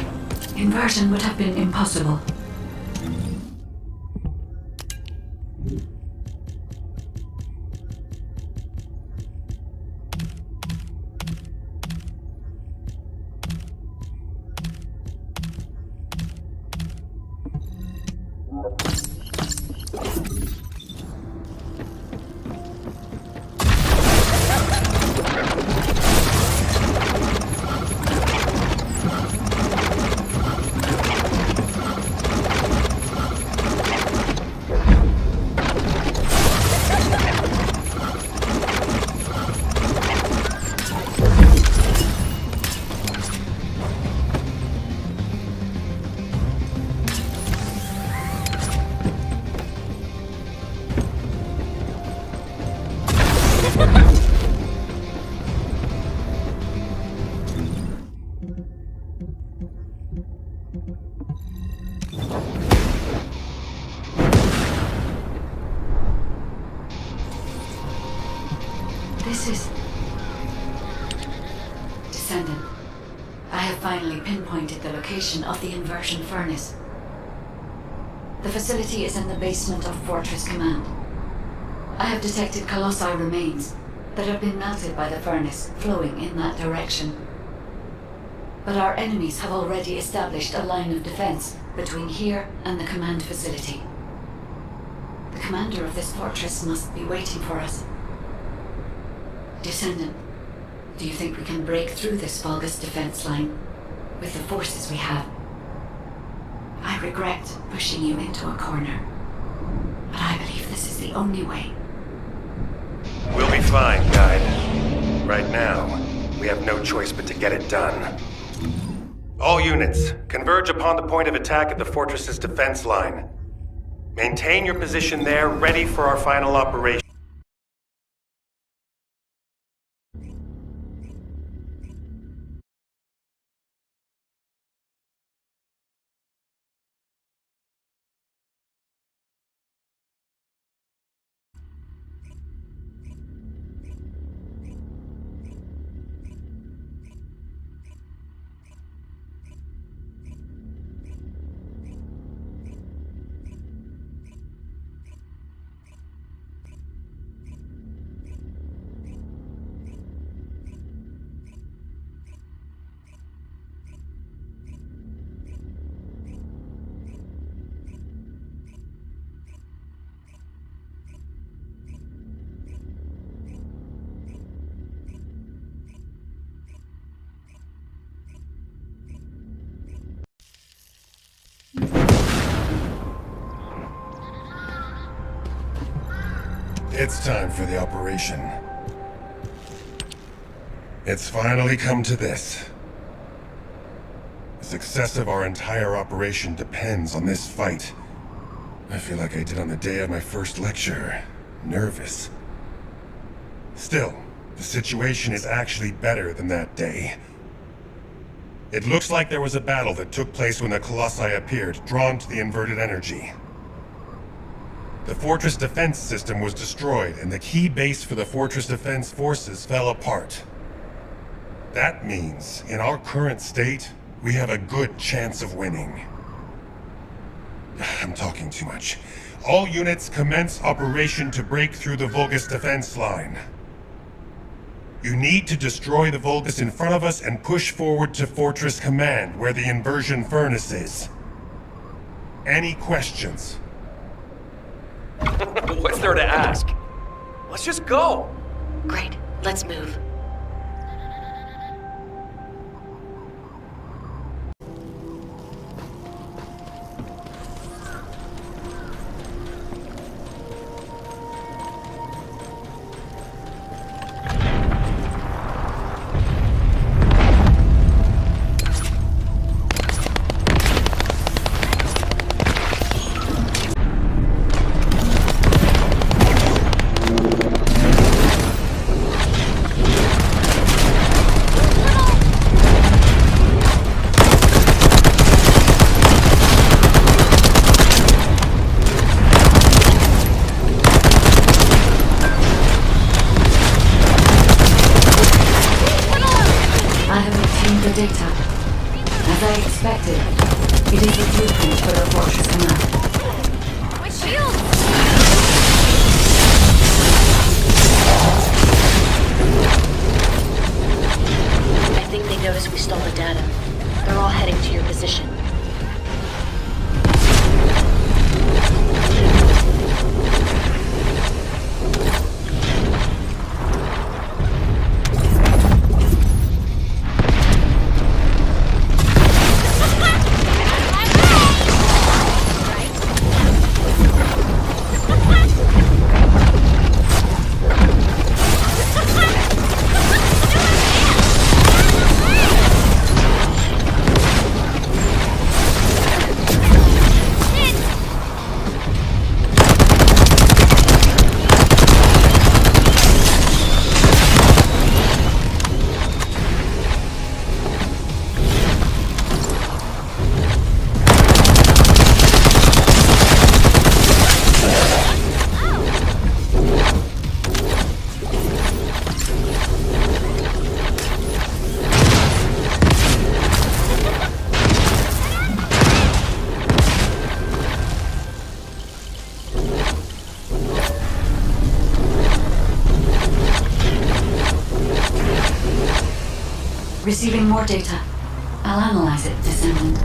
H: inversion would have been impossible. This is... Descendant. I have finally pinpointed the location of the inversion furnace. The facility is in the basement of Fortress Command. I have detected Colossi remains that have been melted by the furnace flowing in that direction. But our enemies have already established a line of defense between here and the command facility. The commander of this fortress must be waiting for us. Descendant, do you think we can break through this Vulgus defense line with the forces we have? I regret pushing you into a corner, but I believe this is the only way.
C: We'll be fine, Guide. Right now, we have no choice but to get it done. All units, converge upon the point of attack at the fortress's defense line. Maintain your position there, ready for our final operation.
J: It's time for the operation. It's finally come to this. The success of our entire operation depends on this fight. I feel like I did on the day of my first lecture. Nervous. Still, the situation is actually better than that day. It looks like there was a battle that took place when the Colossi appeared, drawn to the inverted energy. The fortress defense system was destroyed, and the key base for the fortress defense forces fell apart. That means, in our current state, we have a good chance of winning. I'm talking too much. All units commence operation to break through the Vulgus defense line. You need to destroy the Vulgus in front of us and push forward to Fortress Command, where the inversion furnace is. Any questions?
I: What's there to ask? Let's just go!
F: Great, let's move.
H: I have obtained the data. As I expected, it is a blueprint for the fortress command.
D: My shield!
F: I think they noticed we stole the data. They're all heading to your position.
H: Receiving more data. I'll analyze it, Descendant.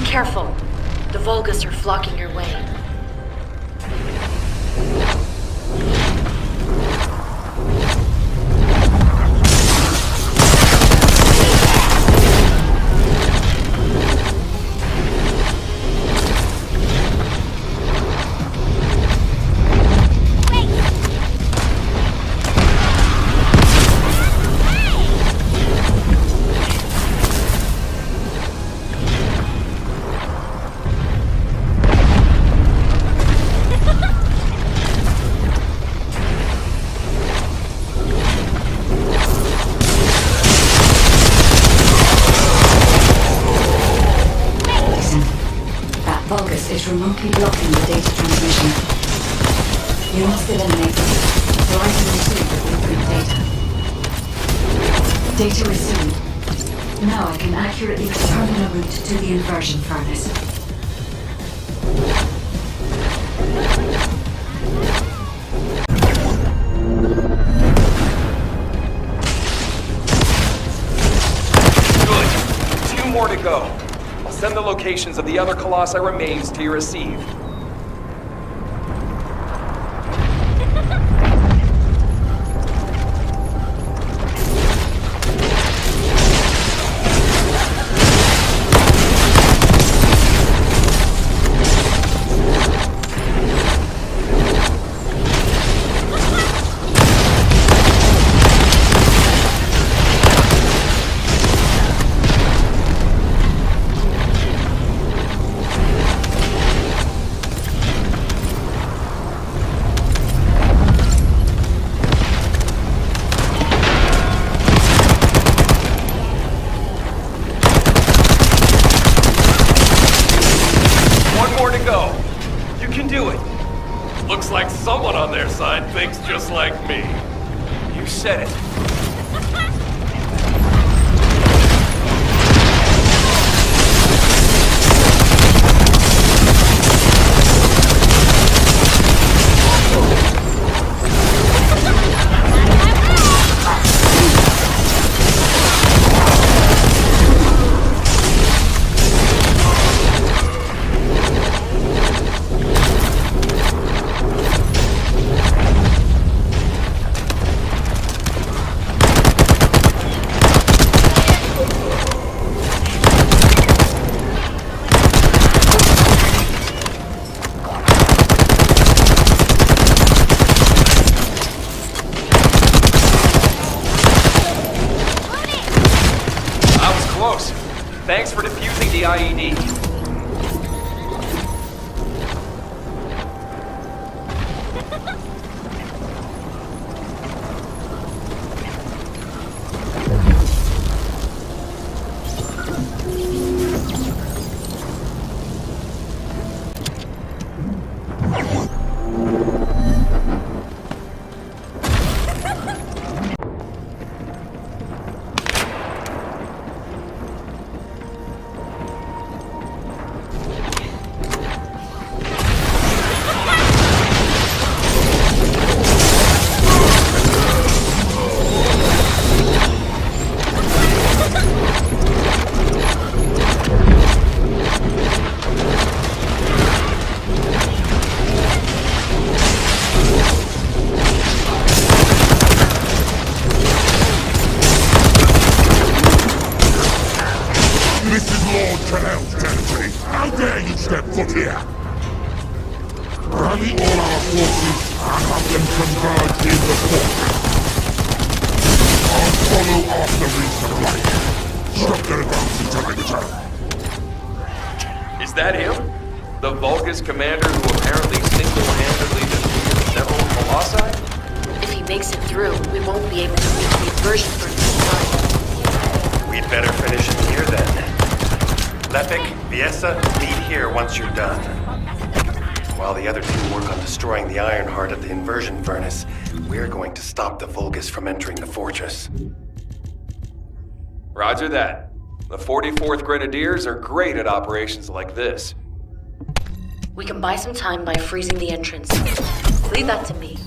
F: Careful. The Vulgus are flocking your way.
H: Is remotely blocking the data transmission. You must eliminate it, so I can receive the blueprint data. Data received. Now I can accurately determine a route to the inversion furnace.
I: Good. 2 more to go. Send the locations of the other Colossi remains to your receive.
N: Someone on their side thinks just like me.
I: You said it. close. Thanks for defusing the IED. Is that him? The Vulgus commander who apparently single-handedly defeated several Colossi?
F: If he makes it through, we won't be able to reach the inversion for time.
C: We'd better finish it here then. Lepik, Viesa, meet here once you're done. While the other two work on destroying the Ironheart at the inversion furnace, we're going to stop the Vulgus from entering the fortress.
I: Roger that. The 44th Grenadiers are great at operations like this.
F: We can buy some time by freezing the entrance. Leave that to me.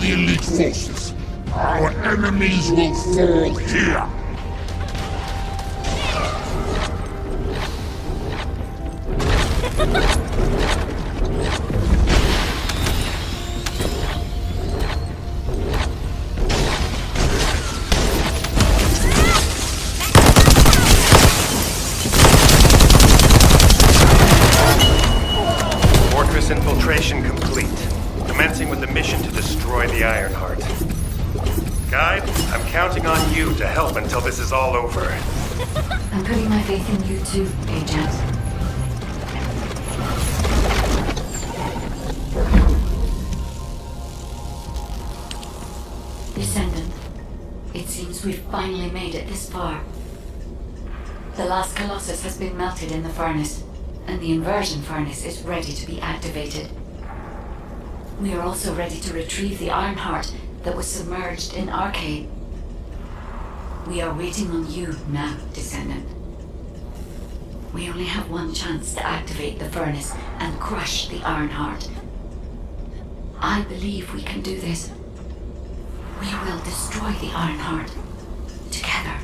O: the elite forces. Our enemies will fall here.
C: Fortress infiltration complete. Commencing with the mission to destroy the Ironheart. Guide, I'm counting on you to help until this is all over.
H: I'm putting my faith in you too, Agent. Descendant, it seems we've finally made it this far. The last Colosos has been melted in the furnace, and the inversion furnace is ready to be activated. We are also ready to retrieve the Ironheart that was submerged in Arcade. We are waiting on you now, Descendant. We only have one chance to activate the furnace and crush the Ironheart. I believe we can do this. We will destroy the Ironheart together.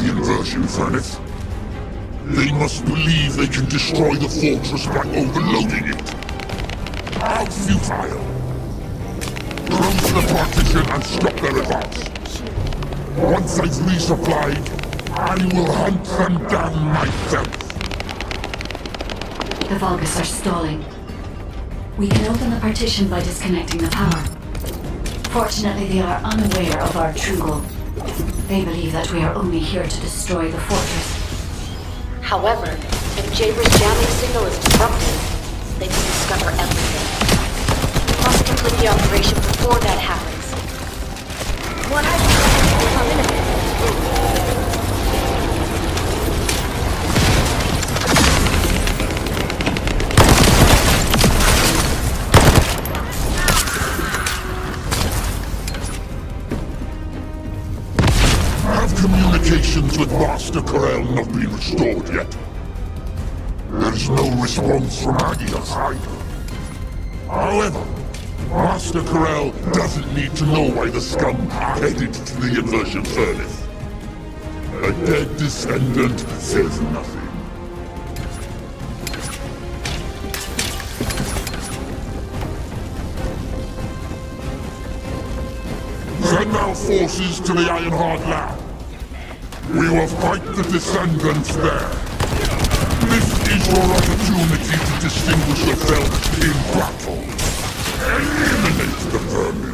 O: the inversion furnace. They must believe they can destroy the fortress by overloading it. How futile! Close the partition and stop their advance. Once I've resupplied, I will hunt them down myself.
H: The Vulgus are stalling. We can open the partition by disconnecting the power. Fortunately, they are unaware of our true goal. They believe that we are only here to destroy the fortress.
F: However, if Jaber's jamming signal is disrupted, they can discover everything. We must complete the operation before that happens.
K: What I come in a bit.
O: Have communications with Master Corel not been restored yet? There is no response from Agia's either. However, Master Corel doesn't need to know why the scum are headed to the inversion furnace. A dead descendant says nothing. Send our forces to the Ironheart lab. We will fight the Descendants there. This is your opportunity to distinguish yourself in battle. Eliminate the vermin.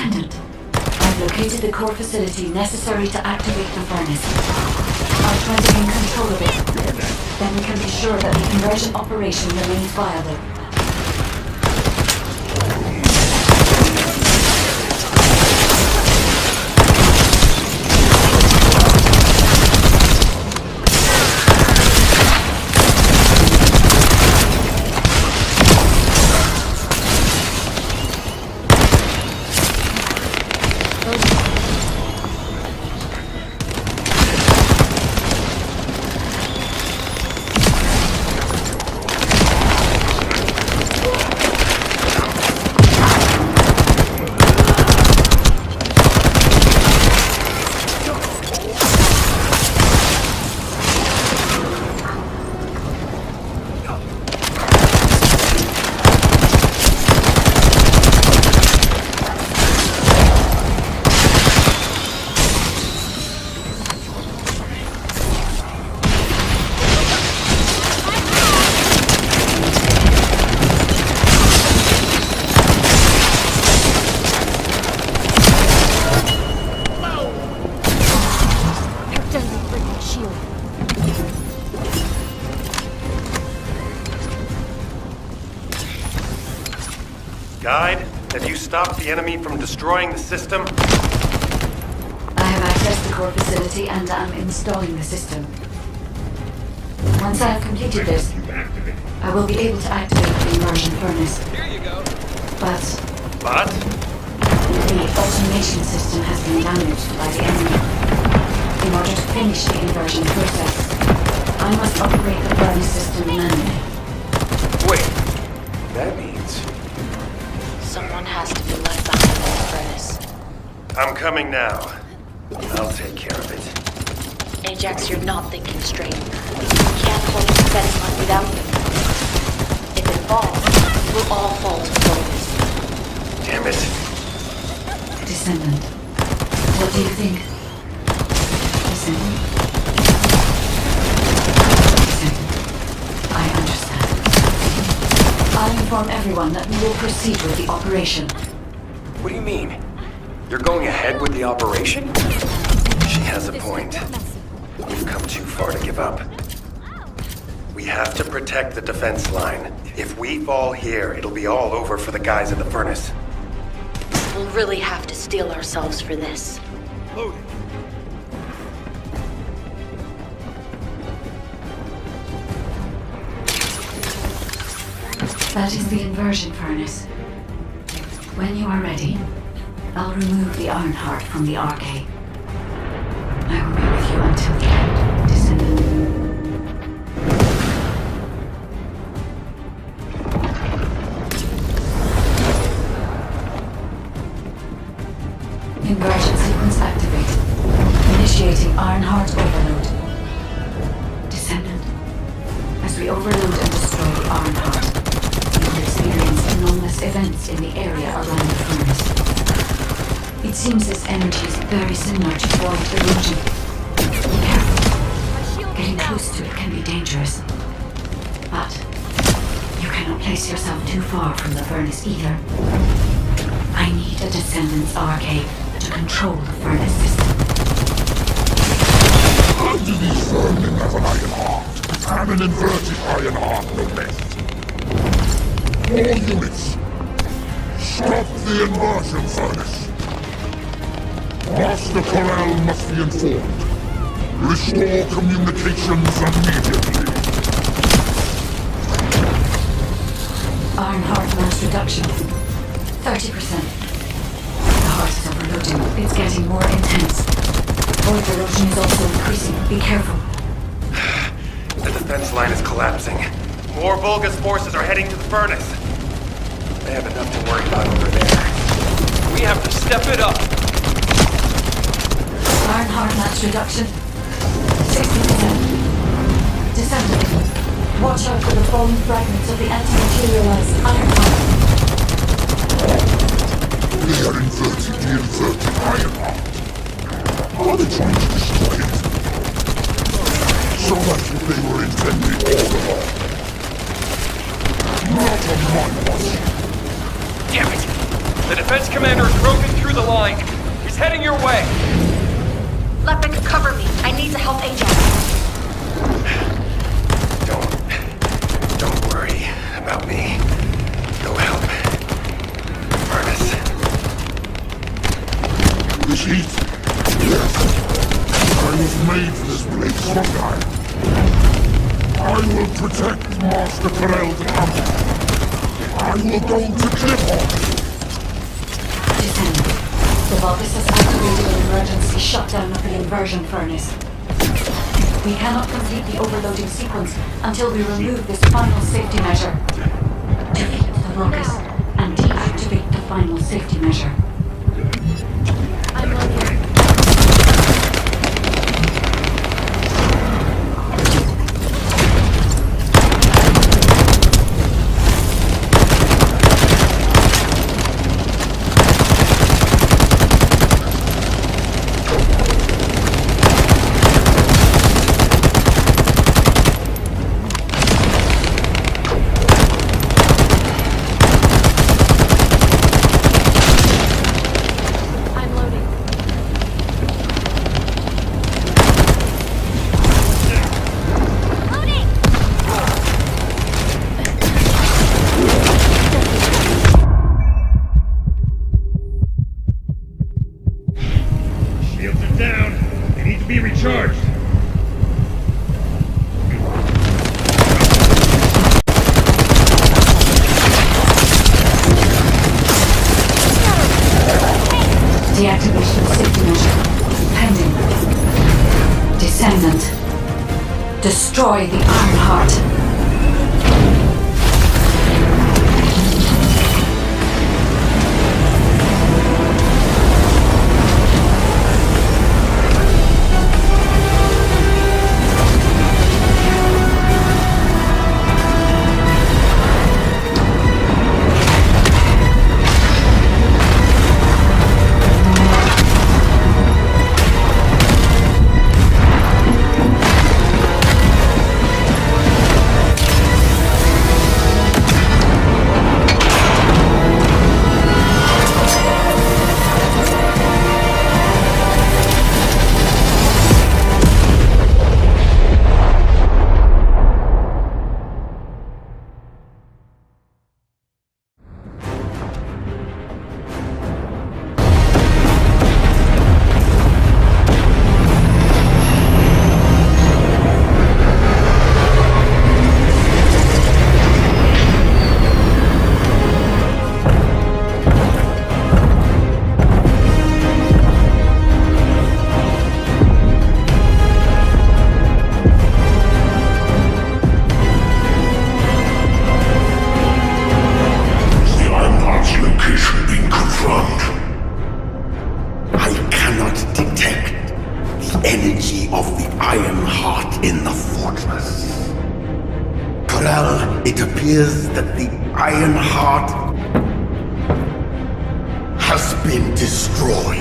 H: Descendant, I've located the core facility necessary to activate the furnace. I'll try to gain control of it. Then we can be sure that the conversion operation remains viable.
C: Guide, have you stopped the enemy from destroying the system?
H: I have accessed the core facility and am installing the system. Once I have completed this, I will be able to activate the immersion furnace.
N: Here you go.
H: But
C: the
H: automation system has been damaged by the enemy. In order to finish the inversion process, I must operate the furnace system manually.
I: Wait, that means...
F: Someone has to be left behind in the furnace.
C: I'm coming now. I'll take care of it.
F: Ajax, you're not thinking straight. You can't hold the defense line without them. If it falls, we'll all fall to Vulgus.
C: Damn it.
H: Descendant, what do you think? Descendant? Descendant, I understand. I'll inform everyone that we will proceed with the operation.
I: What do you mean? You're going ahead with the operation?
C: She has a point. We've come too far to give up. We have to protect the defense line. If we fall here, it'll be all over for the guys in the furnace.
F: We'll really have to steel ourselves for this.
N: Loaded.
H: That is the inversion furnace. When you are ready, I'll remove the iron heart from the arcade. I will be with you until the end, Descendant. Inversion sequence activated. Initiating iron heart overload. Descendant, as we overload and destroy the iron heart, experience enormous events in the area around the furnace. It seems this energy is very similar to void illusion. Be careful. Getting close to it can be dangerous. But you cannot place yourself too far from the furnace either. I need a Descendant's arcade to control the furnace system.
O: Under these vermin have an iron heart, and an inverted iron heart no less. All units, stop the inversion furnace. Master Corral must be informed. Restore communications immediately.
H: Iron heart mass reduction. 30%. The heart is overloading. It's getting more intense. Void erosion is also increasing. Be careful.
C: The defense line is collapsing. More Vulgus forces are heading to the furnace. They have enough to worry about over there.
N: We have to step it up.
H: Iron heart mass reduction. 60%. Descendant. Watch out for the falling fragments of the anti-materialized iron heart.
O: They are inverted the inverted iron heart. Are they trying to destroy it? So that's what they were intending all along. Not on my watch.
N: Damn it!
I: The defense commander has broken through the line. He's heading your way.
D: Lepic, cover me. I need to help Agent.
C: Don't worry about me. Go help. Furnace.
O: This heat? Yes. I was made for this place, wasn't I? I will protect Master Corell's armor. I will go to Clifford.
H: Descendant. The Vulgus has activated an emergency shutdown of the inversion furnace. We cannot complete the overloading sequence until we remove this final safety measure. Defeat the Vulgus and deactivate the final safety measure.
K: I'm loading.
H: Deactivation safety measure. Pending. Descendant. Destroy the Ironheart.
P: It appears that the Ironheart has been destroyed.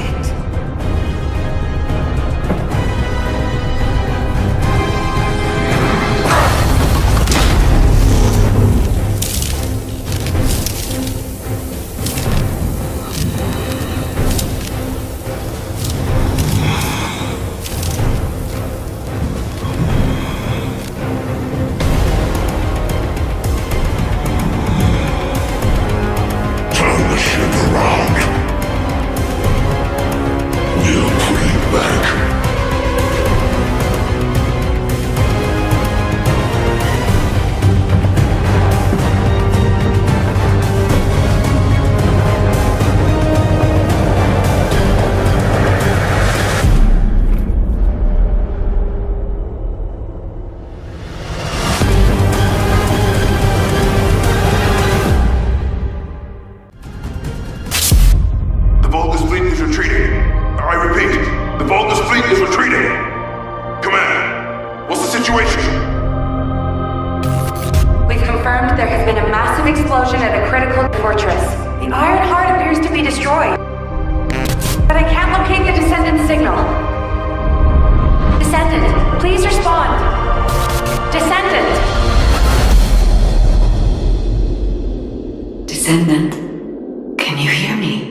P: Descendant, can you hear me?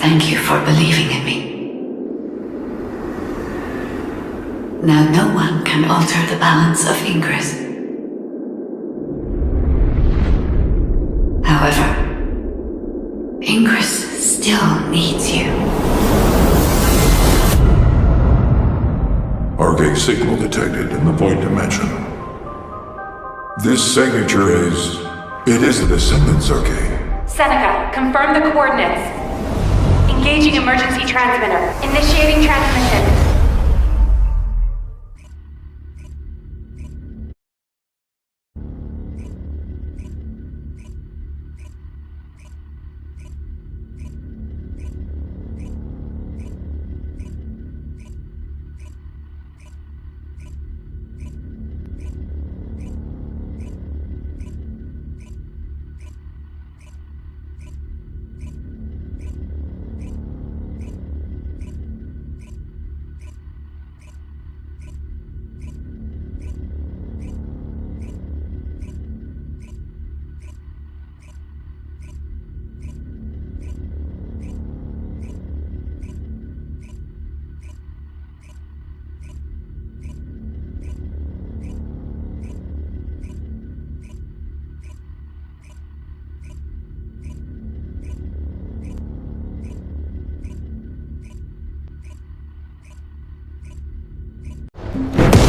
H: Thank you for believing in me. Now no one can alter the balance of Ingress. However, Ingress still needs you.
O: Arcade signal detected in the void dimension. This signature is... It is the Descendant's arcade.
G: Seneca, confirm the coordinates. Engaging emergency transmitter. Initiating transmission.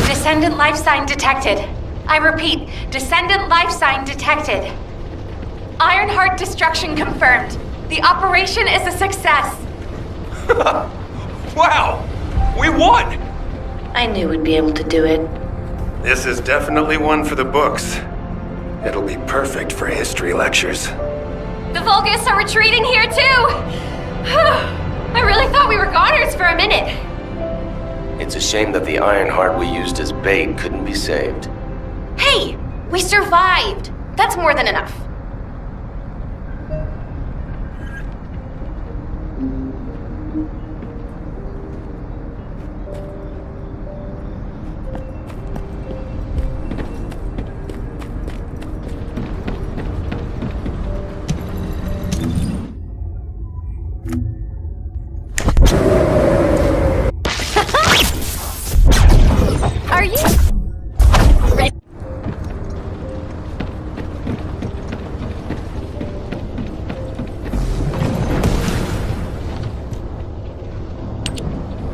G: Descendant life sign detected. I repeat, Descendant life sign detected. Ironheart destruction confirmed. The operation is a success.
I: Wow! We won!
F: I knew we'd be able to do it.
C: This is definitely one for the books. It'll be perfect for history lectures.
D: The Vulgus are retreating here too! I really thought we were goners for a minute.
Q: It's a shame that the Ironheart we used as bait couldn't be saved.
D: Hey, we survived. That's more than enough. Are you ready?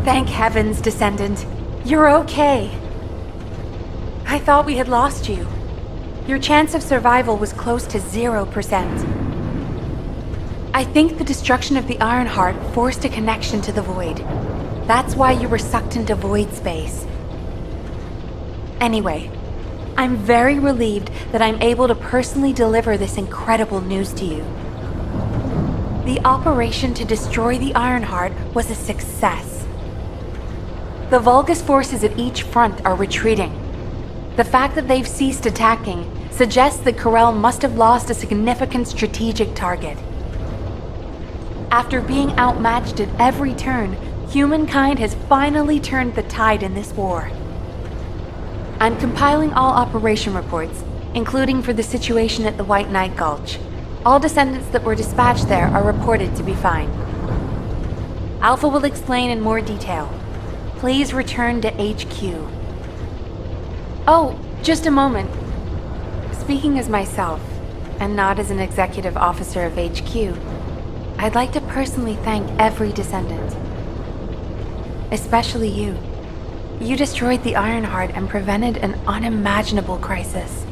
G: Thank heavens, Descendant. You're okay. I thought we had lost you. Your chance of survival was close to 0%. I think the destruction of the Ironheart forced a connection to the Void. That's why you were sucked into void space. Anyway, I'm very relieved that I'm able to personally deliver this incredible news to you. The operation to destroy the Ironheart was a success. The Vulgus forces at each front are retreating. The fact that they've ceased attacking suggests that Corel must have lost a significant strategic target. After being outmatched at every turn, humankind has finally turned the tide in this war. I'm compiling all operation reports, including for the situation at the White Knight Gulch. All Descendants that were dispatched there are reported to be fine. Alpha will explain in more detail. Please return to HQ. Oh, just a moment. Speaking as myself, and not as an executive officer of HQ, I'd like to personally thank every Descendant. Especially you. You destroyed the Ironheart and prevented an unimaginable crisis.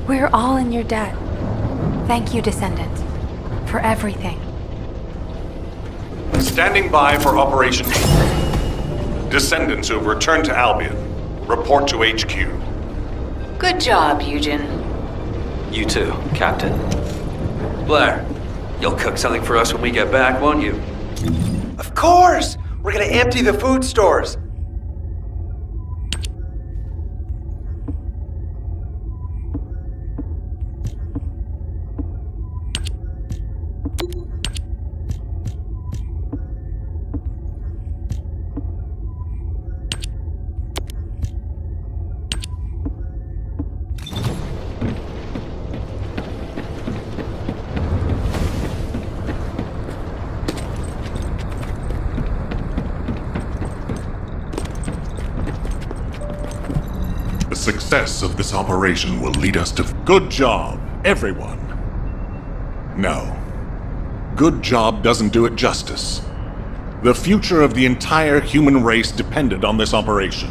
G: We're all in your debt. Thank you, Descendant, for everything.
A: Standing by for Operation. Descendants who have returned to Albion, report to HQ.
F: Good job, Eugen.
I: You too, Captain. Blair, you'll cook something for us when we get back, won't you?
B: Of course! We're gonna empty the food stores.
A: success of this operation will lead us to... Good job, everyone. No. Good job doesn't do it justice. The future of the entire human race depended on this operation.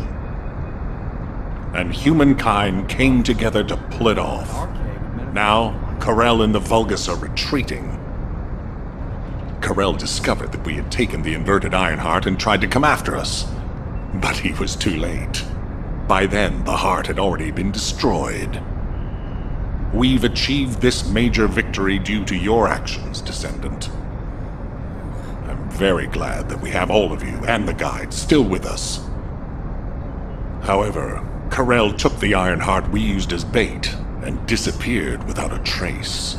A: And humankind came together to pull it off. Now, Karel and the Vulgus are retreating. Karel discovered that we had taken the inverted Ironheart and tried to come after us. But he was too late. By then, the heart had already been destroyed. We've achieved this major victory due to your actions, Descendant. I'm very glad that we have all of you and the guides still with us. However, Karel took the Ironheart we used as bait and disappeared without a trace.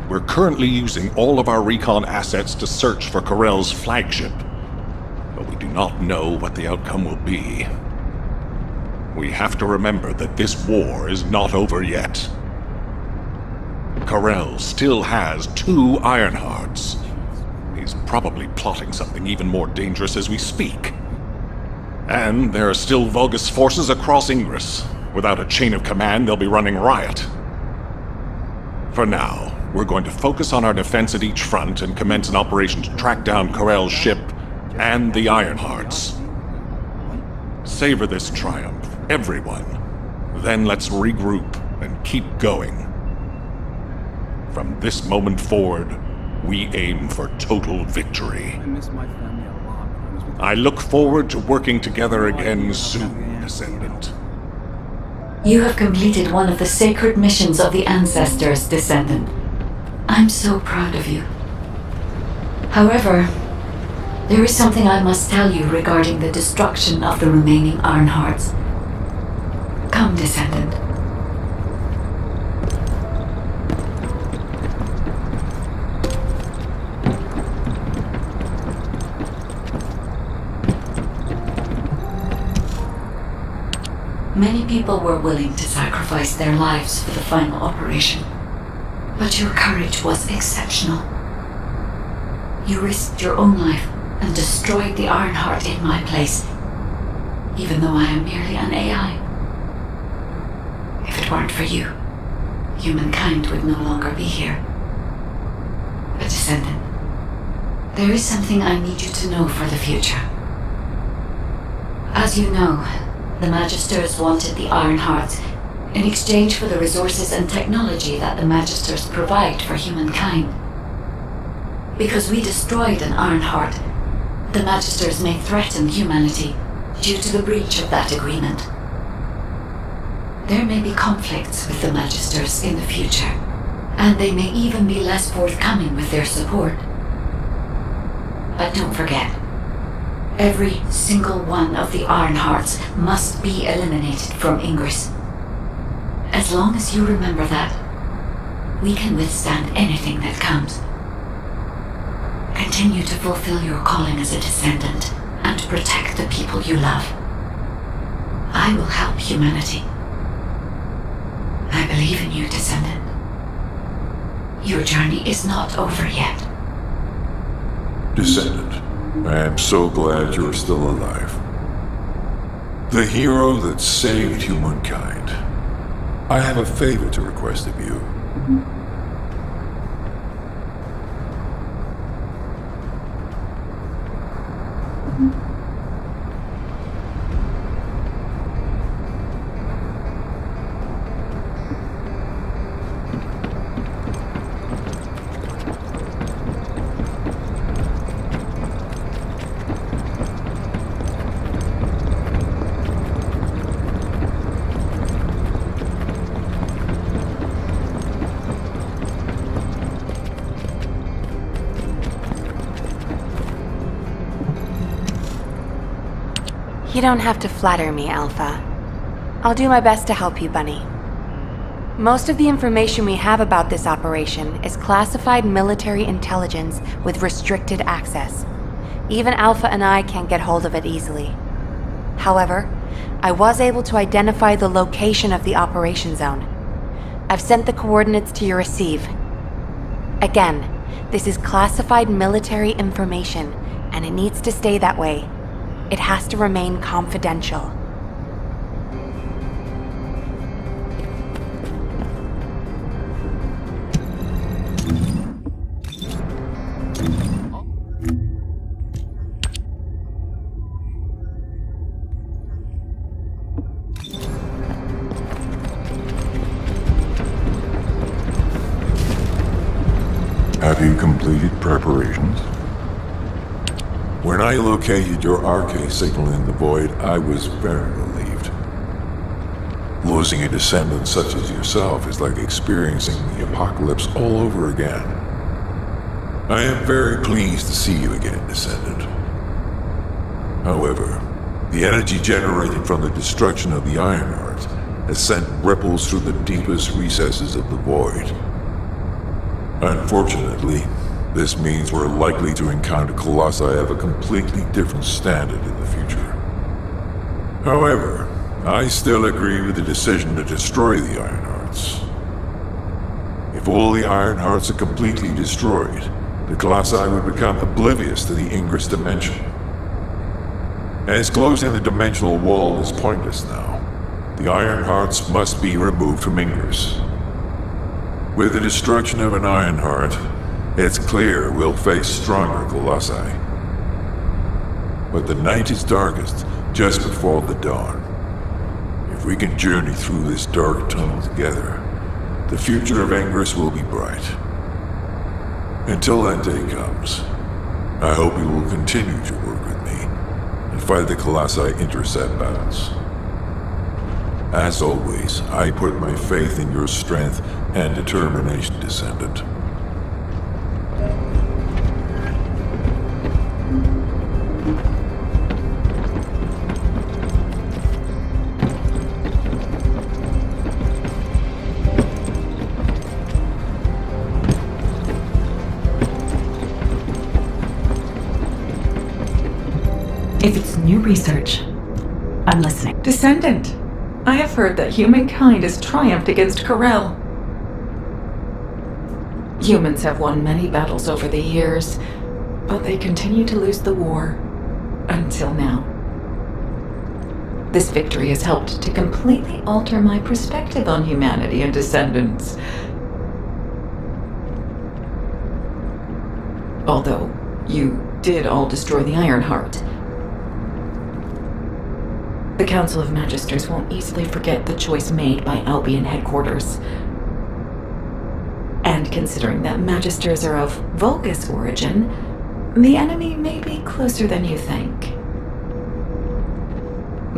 A: We're currently using all of our recon assets to search for Karel's flagship, but we do not know what the outcome will be. We have to remember that this war is not over yet. Karel still has 2 Ironhearts. He's probably plotting something even more dangerous as we speak. And there are still Vulgus forces across Ingress. Without a chain of command, they'll be running riot. For now, we're going to focus on our defense at each front and commence an operation to track down Karel's ship and the Ironhearts. Savor this triumph, everyone. Then let's regroup and keep going. From this moment forward, we aim for total victory. I look forward to working together again soon, Descendant.
H: You have completed one of the sacred missions of the ancestors, Descendant. I'm so proud of you. However, there is something I must tell you regarding the destruction of the remaining Ironhearts. Come, Descendant. Many people were willing to sacrifice their lives for the final operation, but your courage was exceptional. You risked your own life and destroyed the Ironheart in my place, even though I am merely an AI. If it weren't for you, humankind would no longer be here. But Descendant, there is something I need you to know for the future. As you know, the Magisters wanted the Ironhearts in exchange for the resources and technology that the Magisters provide for humankind. Because we destroyed an Ironheart, the Magisters may threaten humanity due to the breach of that agreement. There may be conflicts with the Magisters in the future, and they may even be less forthcoming with their support. But don't forget, every single one of the Ironhearts must be eliminated from Ingress. As long as you remember that, we can withstand anything that comes. Continue to fulfill your calling as a Descendant and protect the people you love. I will help humanity. I believe in you, Descendant. Your journey is not over yet.
O: Descendant, I am so glad you're still alive. The hero that saved humankind. I have a favor to request of you.
G: You don't have to flatter me, Alpha. I'll do my best to help you, Bunny. Most of the information we have about this operation is classified military intelligence with restricted access. Even Alpha and I can't get hold of it easily. However, I was able to identify the location of the operation zone. I've sent the coordinates to your receive. Again, this is classified military information, and it needs to stay that way. It has to remain confidential.
O: completed preparations? When I located your RK signal in the void, I was very relieved. Losing a descendant such as yourself is like experiencing the apocalypse all over again. I am very pleased to see you again, Descendant. However, the energy generated from the destruction of the Ironheart has sent ripples through the deepest recesses of the void. Unfortunately, this means we're likely to encounter Colossi of a completely different standard in the future. However, I still agree with the decision to destroy the Ironhearts. If all the Ironhearts are completely destroyed, the Colossi would become oblivious to the Ingress dimension. As closing the dimensional wall is pointless now, the Ironhearts must be removed from Ingress. With the destruction of an Ironheart, it's clear we'll face stronger Colossi. But the night is darkest just before the dawn. If we can journey through this dark tunnel together, the future of Ingress will be bright. Until that day comes, I hope you will continue to work with me and fight the Colossi intercept battles. As always, I put my faith in your strength and determination, Descendant.
R: If it's new research, I'm listening.
S: Descendant, I have heard that humankind has triumphed against Corel. Humans have won many battles over the years, but they continue to lose the war. Until now. This victory has helped to completely alter my perspective on humanity and Descendants. Although, you did all destroy the Ironheart. The Council of Magisters won't easily forget the choice made by Albion headquarters. And considering that Magisters are of Vulgus origin, the enemy may be closer than you think.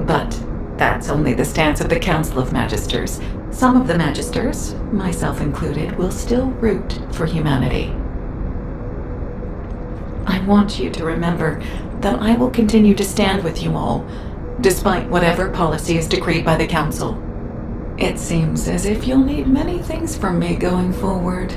S: But that's only the stance of the Council of Magisters. Some of the Magisters, myself included, will still root for humanity. I want you to remember that I will continue to stand with you all, despite whatever policy is decreed by the Council. It seems as if you'll need many things from me going forward.